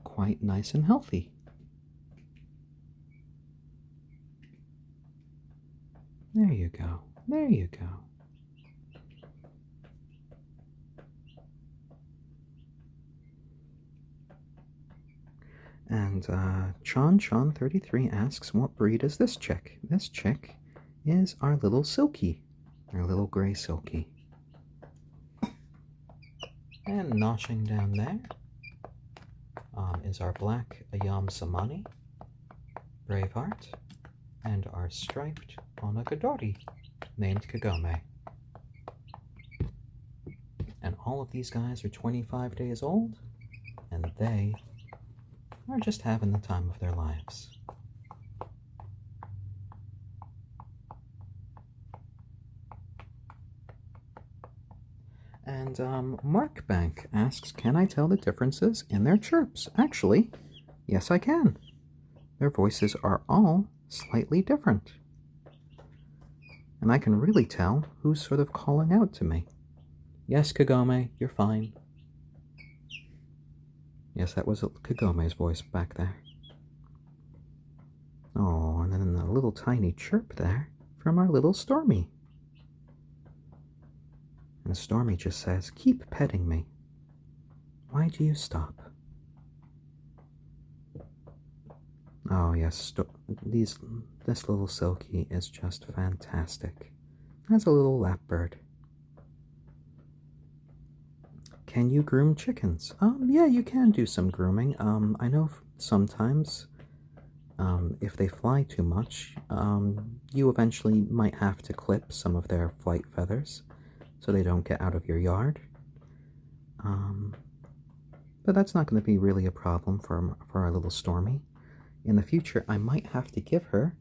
quite nice and healthy. There you go. There you go. And Sean33 asks, what breed is this chick? This chick is our little Silkie, our little gray Silkie. And noshing down there is our black ayam cemeni, Braveheart, and our striped onagadori, named Kagome. And all of these guys are 25 days old, and they are just having the time of their lives. And Mark Bank asks, can I tell the differences in their chirps? Actually, yes I can. Their voices are all slightly different. And I can really tell who's sort of calling out to me. Yes, Kagome, you're fine. Yes, that was Kagome's voice back there. Oh, and then a little tiny chirp there from our little Stormy. And Stormy just says, keep petting me. Why do you stop? Oh yes, this little Silkie is just fantastic. As a little lap bird. Can you groom chickens? Yeah, you can do some grooming. I know sometimes, if they fly too much, you eventually might have to clip some of their flight feathers so they don't get out of your yard. But that's not going to be really a problem for our little Stormy. In the future, I might have to give her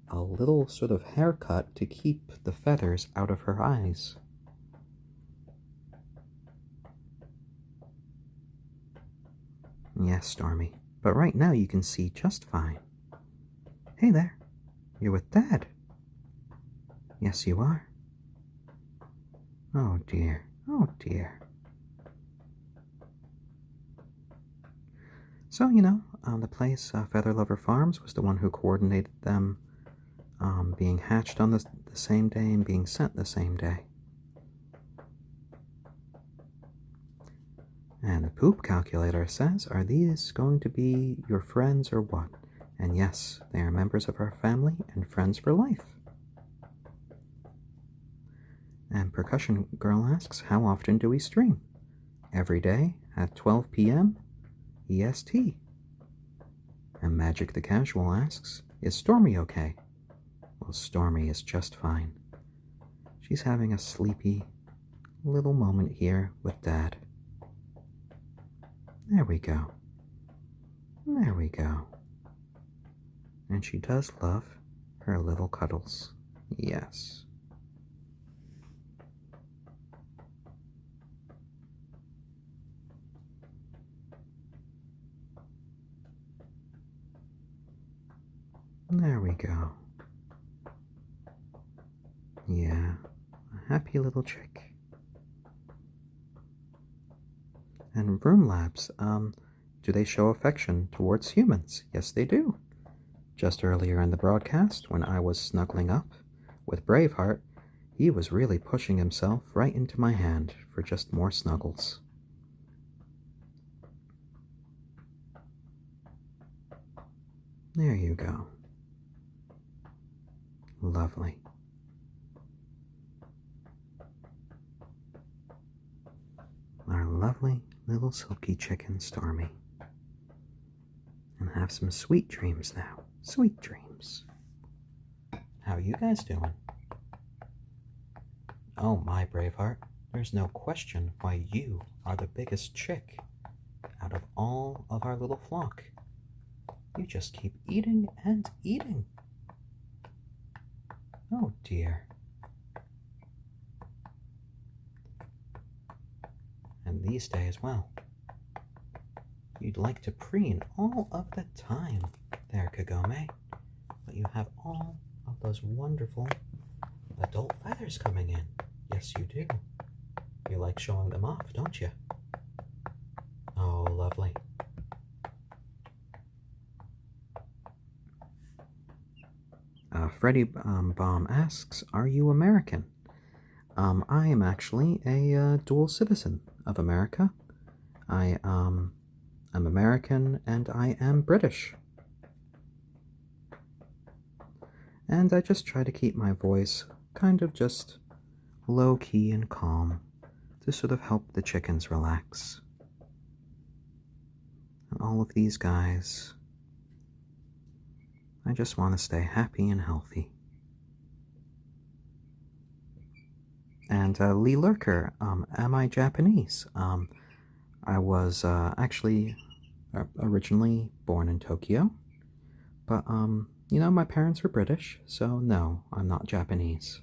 a little sort of haircut to keep the feathers out of her eyes. Yes, Stormy, but right now you can see just fine. Hey there, you're with Dad. Yes, you are. Oh dear, oh dear. So, the place, Feather Lover Farms, was the one who coordinated them being hatched on the same day and being sent the same day. And the poop calculator says, are these going to be your friends or what? And yes, they are members of our family and friends for life. And Percussion Girl asks, how often do we stream? Every day at 12 p.m. EST. And Magic the Casual asks, is Stormy okay? Well, Stormy is just fine. She's having a sleepy little moment here with Dad. There we go. There we go. And she does love her little cuddles. Yes. There we go. Yeah, a happy little chick. And Vroom Labs, do they show affection towards humans? Yes, they do. Just earlier in the broadcast, when I was snuggling up with Braveheart, he was really pushing himself right into my hand for just more snuggles. There you go. Lovely. Our lovely little silky chicken, Stormy. And have some sweet dreams now. Sweet dreams. How are you guys doing? Oh my, Braveheart, there's no question why you are the biggest chick out of all of our little flock. You just keep eating and eating. Oh dear. And these days, well, you'd like to preen all of the time there, Kagome, but you have all of those wonderful adult feathers coming in. Yes, you do. You like showing them off, don't you? Oh, lovely. Freddie Baum asks, are you American? I am actually a dual citizen of America. I am American and I am British. And I just try to keep my voice kind of just low-key and calm to sort of help the chickens relax. And all of these guys, I just want to stay happy and healthy. And Lee Lurker, am I Japanese? I was actually originally born in Tokyo, but my parents were British, so no, I'm not Japanese.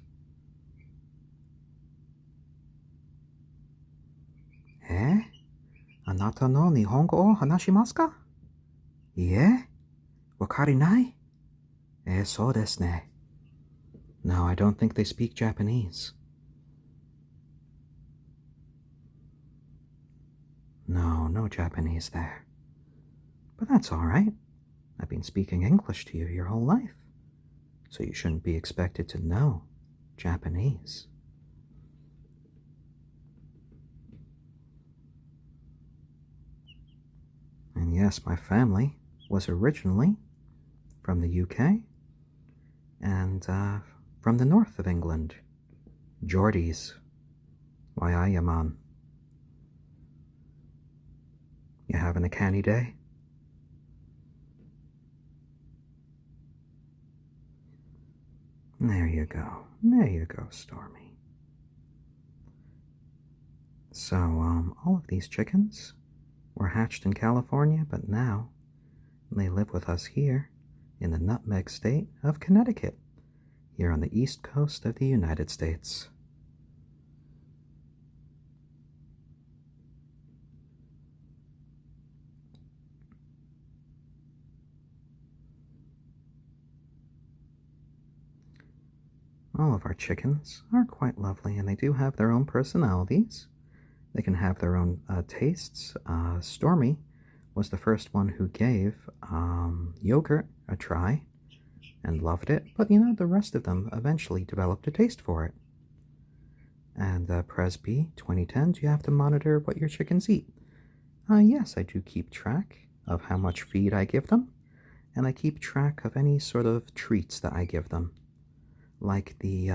Eh? Anata no Nihongo o hanashimasu ka? Ie? Wakarinai? So desu ne. No, I don't think they speak Japanese. No Japanese there. But that's all right. I've been speaking English to you your whole life, so you shouldn't be expected to know Japanese. And yes, my family was originally from the UK and from the north of England. Geordies. Why, ayam. You having a canny day? There you go. There you go, Stormy. So, all of these chickens were hatched in California, but now they live with us here in the nutmeg state of Connecticut, here on the east coast of the United States. All of our chickens are quite lovely, and they do have their own personalities. They can have their own tastes. Stormy was the first one who gave yogurt a try and loved it, but the rest of them eventually developed a taste for it. And Presby 2010, do you have to monitor what your chickens eat? Yes, I do keep track of how much feed I give them, and I keep track of any sort of treats that I give them. Like the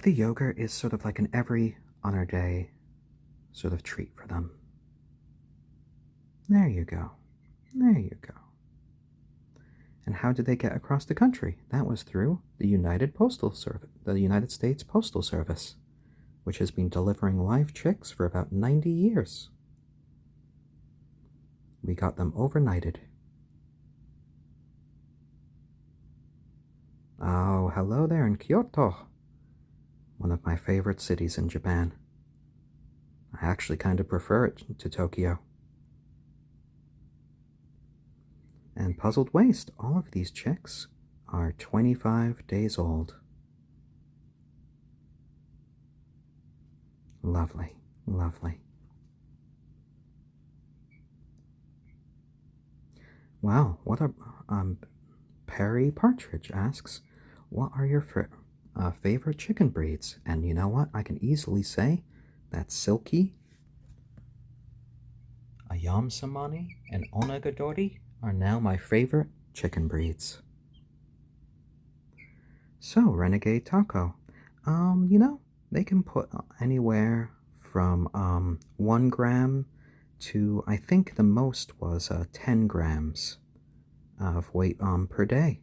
yogurt is sort of like an every other day sort of treat for them. There you go. There you go. And how did they get across the country? That was through the United States Postal Service, which has been delivering live chicks for about 90 years. We got them overnighted. Oh, hello there in Kyoto, one of my favorite cities in Japan. I actually kind of prefer it to Tokyo. And Puzzled Waste, all of these chicks are 25 days old. Lovely, lovely. Wow, what a Perry Partridge asks, what are your favorite chicken breeds? And you know what? I can easily say that silkie, ayam cemeni, and onagadori are now my favorite chicken breeds. So, Renegade Taco, they can put anywhere from 1 gram to, I think the most was 10 grams of weight per day.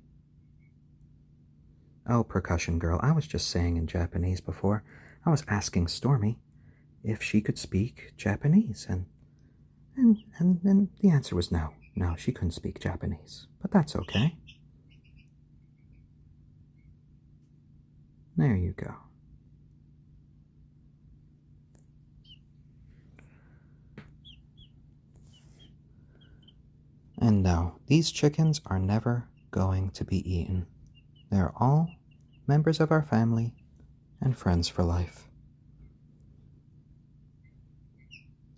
Oh, Percussion Girl, I was just saying in Japanese before. I was asking Stormy if she could speak Japanese, and the answer was no. No, she couldn't speak Japanese, but that's okay. There you go. And no, these chickens are never going to be eaten. They're all members of our family and friends for life.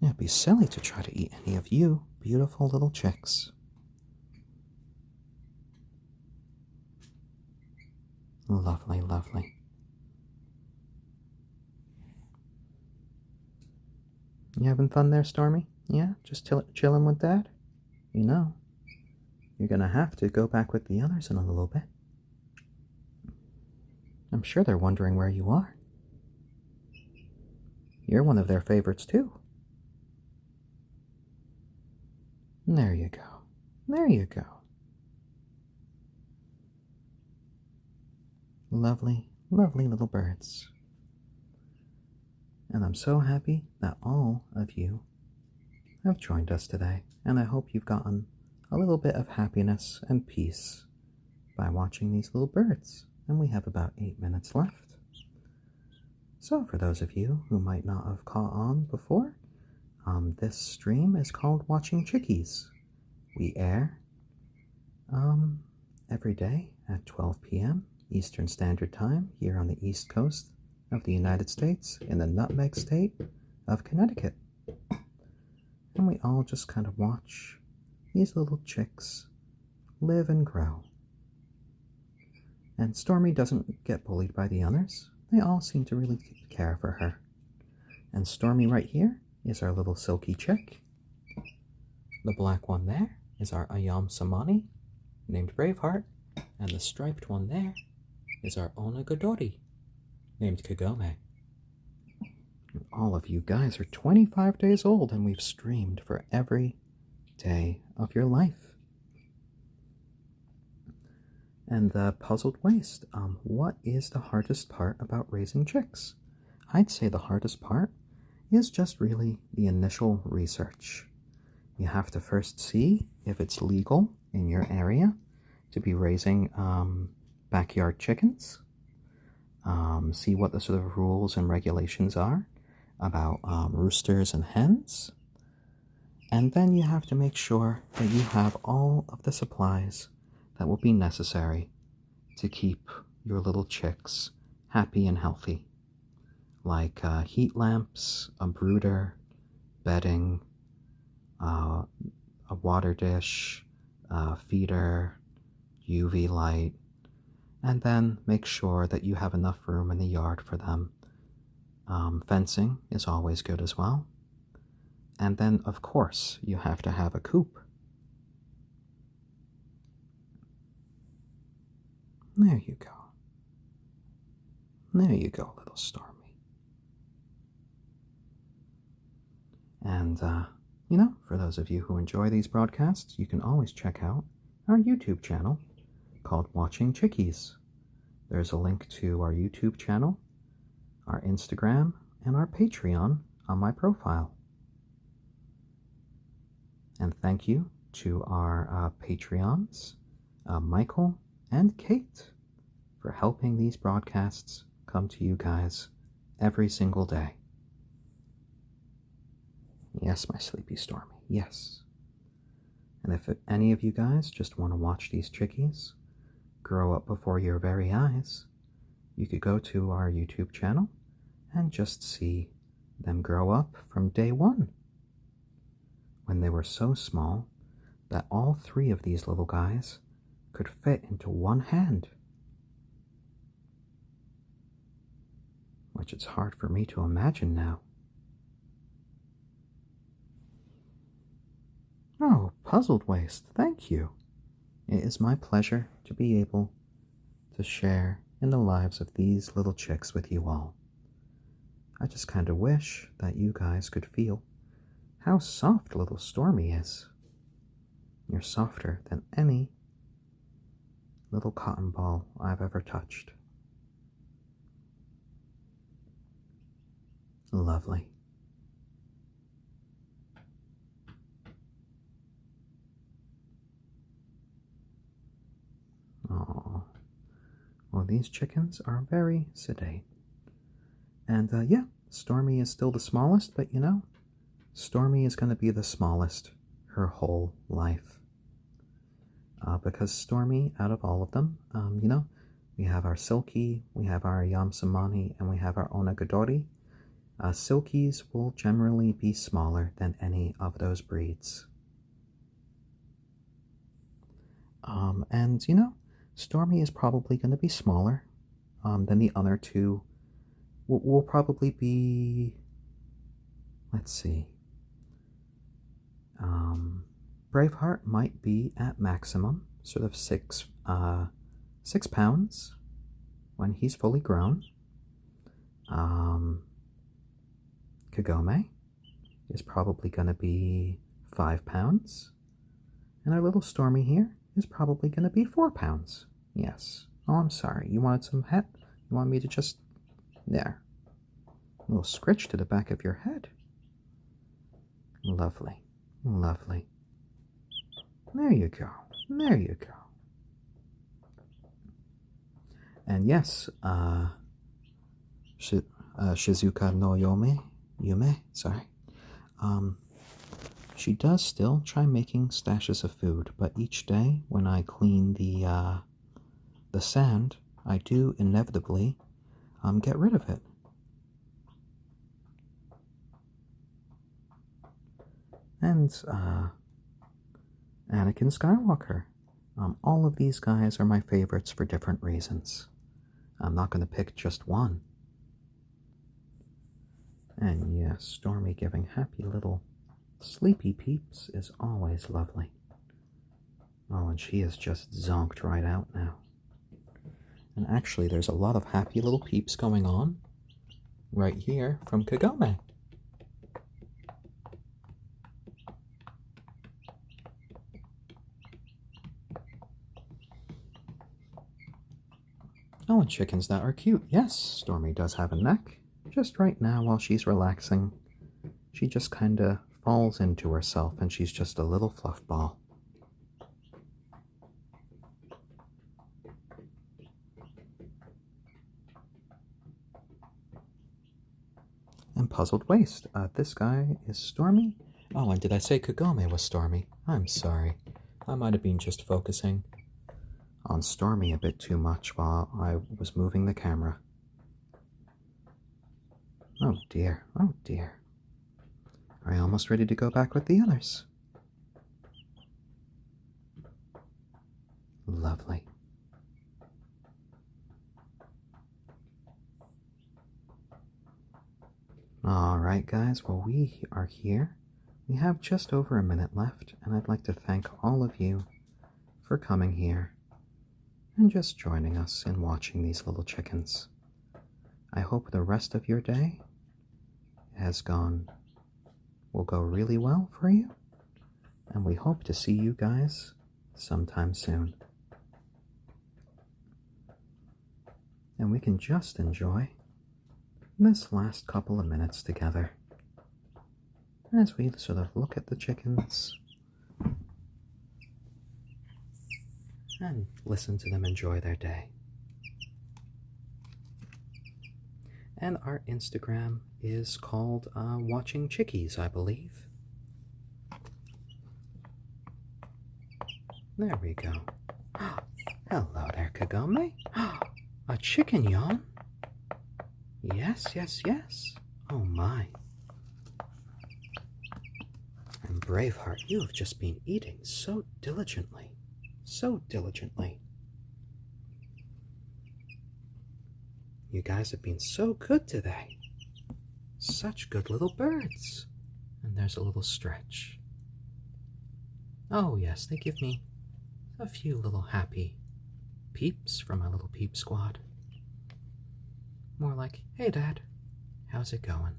It'd be silly to try to eat any of you beautiful little chicks. Lovely, lovely. You having fun there, Stormy? Yeah, just chilling with Dad? You're gonna have to go back with the others in a little bit. I'm sure they're wondering where you are. You're one of their favorites, too. There you go. There you go. Lovely, lovely little birds. And I'm so happy that all of you have joined us today, and I hope you've gotten a little bit of happiness and peace by watching these little birds. And we have about 8 minutes left. So for those of you who might not have caught on before, this stream is called Watching Chickies. We air every day at 12 p.m. Eastern Standard Time here on the East Coast of the United States in the nutmeg state of Connecticut. And we all just kind of watch these little chicks live and grow. And Stormy doesn't get bullied by the others. They all seem to really care for her. And Stormy right here is our little silky chick. The black one there is our ayam cemeni, named Braveheart. And the striped one there is our onagadori, named Kagome. And all of you guys are 25 days old, and we've streamed for every day of your life. And the Puzzled Waste, what is the hardest part about raising chicks? I'd say the hardest part is just really the initial research. You have to first see if it's legal in your area to be raising backyard chickens, see what the sort of rules and regulations are about roosters and hens, and then you have to make sure that you have all of the supplies that will be necessary to keep your little chicks happy and healthy, like heat lamps, a brooder, bedding, a water dish, a feeder, UV light, and then make sure that you have enough room in the yard for them. Fencing is always good as well. And then, of course, you have to have a coop. There you go. There you go, little Stormy. And, for those of you who enjoy these broadcasts, you can always check out our YouTube channel called Watching Chickies. There's a link to our YouTube channel, our Instagram, and our Patreon on my profile. And thank you to our Patreons, Michael and Kate, for helping these broadcasts come to you guys every single day. Yes, my sleepy Stormy, yes. And if any of you guys just want to watch these chickies grow up before your very eyes, you could go to our YouTube channel and just see them grow up from day one, when they were so small that all three of these little guys could fit into one hand, which it's hard for me to imagine now. Oh, Puzzled Waste, thank you. It is my pleasure to be able to share in the lives of these little chicks with you all. I just kind of wish that you guys could feel how soft little Stormy is. You're softer than any little cotton ball I've ever touched. Lovely. Oh, well, these chickens are very sedate. And yeah, Stormy is still the smallest, but Stormy is going to be the smallest her whole life. Because Stormy, out of all of them, we have our silkie, we have our ayam, cemeni, and we have our onagadori. Silkies will generally be smaller than any of those breeds. And Stormy is probably going to be smaller than the other two. Will probably be, let's see, Braveheart might be at maximum, sort of 6 pounds when he's fully grown. Kagome is probably going to be 5 pounds. And our little Stormy here is probably going to be 4 pounds. Yes. Oh, I'm sorry. You wanted some head? You want me to just... There. A little scritch to the back of your head. Lovely. Lovely. There you go. There you go. And yes, Shizuka no Yume, sorry. She does still try making stashes of food, but each day when I clean the sand, I do inevitably get rid of it. And Anakin Skywalker. All of these guys are my favorites for different reasons. I'm not going to pick just one. And yes, Stormy giving happy little sleepy peeps is always lovely. Oh, and she is just zonked right out now. And actually, there's a lot of happy little peeps going on right here from Kagome. Oh, and chickens that are cute. Yes, Stormy does have a neck. Just right now, while she's relaxing, she just kind of falls into herself, and she's just a little fluff ball. And Puzzled Waste. This guy is Stormy. Oh, and did I say Kagome was Stormy? I'm sorry. I might have been just focusing on Stormy a bit too much while I was moving the camera. Oh dear, oh dear. Are you almost ready to go back with the others? Lovely. Alright guys, well we are here. We have just over a minute left, and I'd like to thank all of you for coming here and just joining us in watching these little chickens. I hope the rest of your day will go really well for you, and we hope to see you guys sometime soon. And we can just enjoy this last couple of minutes together as we sort of look at the chickens and listen to them enjoy their day. And our Instagram is called Watching Chickies, I believe. There we go. Hello there, Kagome. A chicken yawn? Yes, yes, yes. Oh my. And Braveheart, you have just been eating so diligently. So diligently. You guys have been so good today. Such good little birds. And there's a little stretch. Oh yes, they give me a few little happy peeps from my little peep squad. More like, hey Dad, how's it going?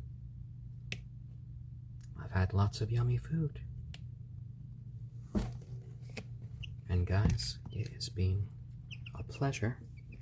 I've had lots of yummy food. And guys, it has been a pleasure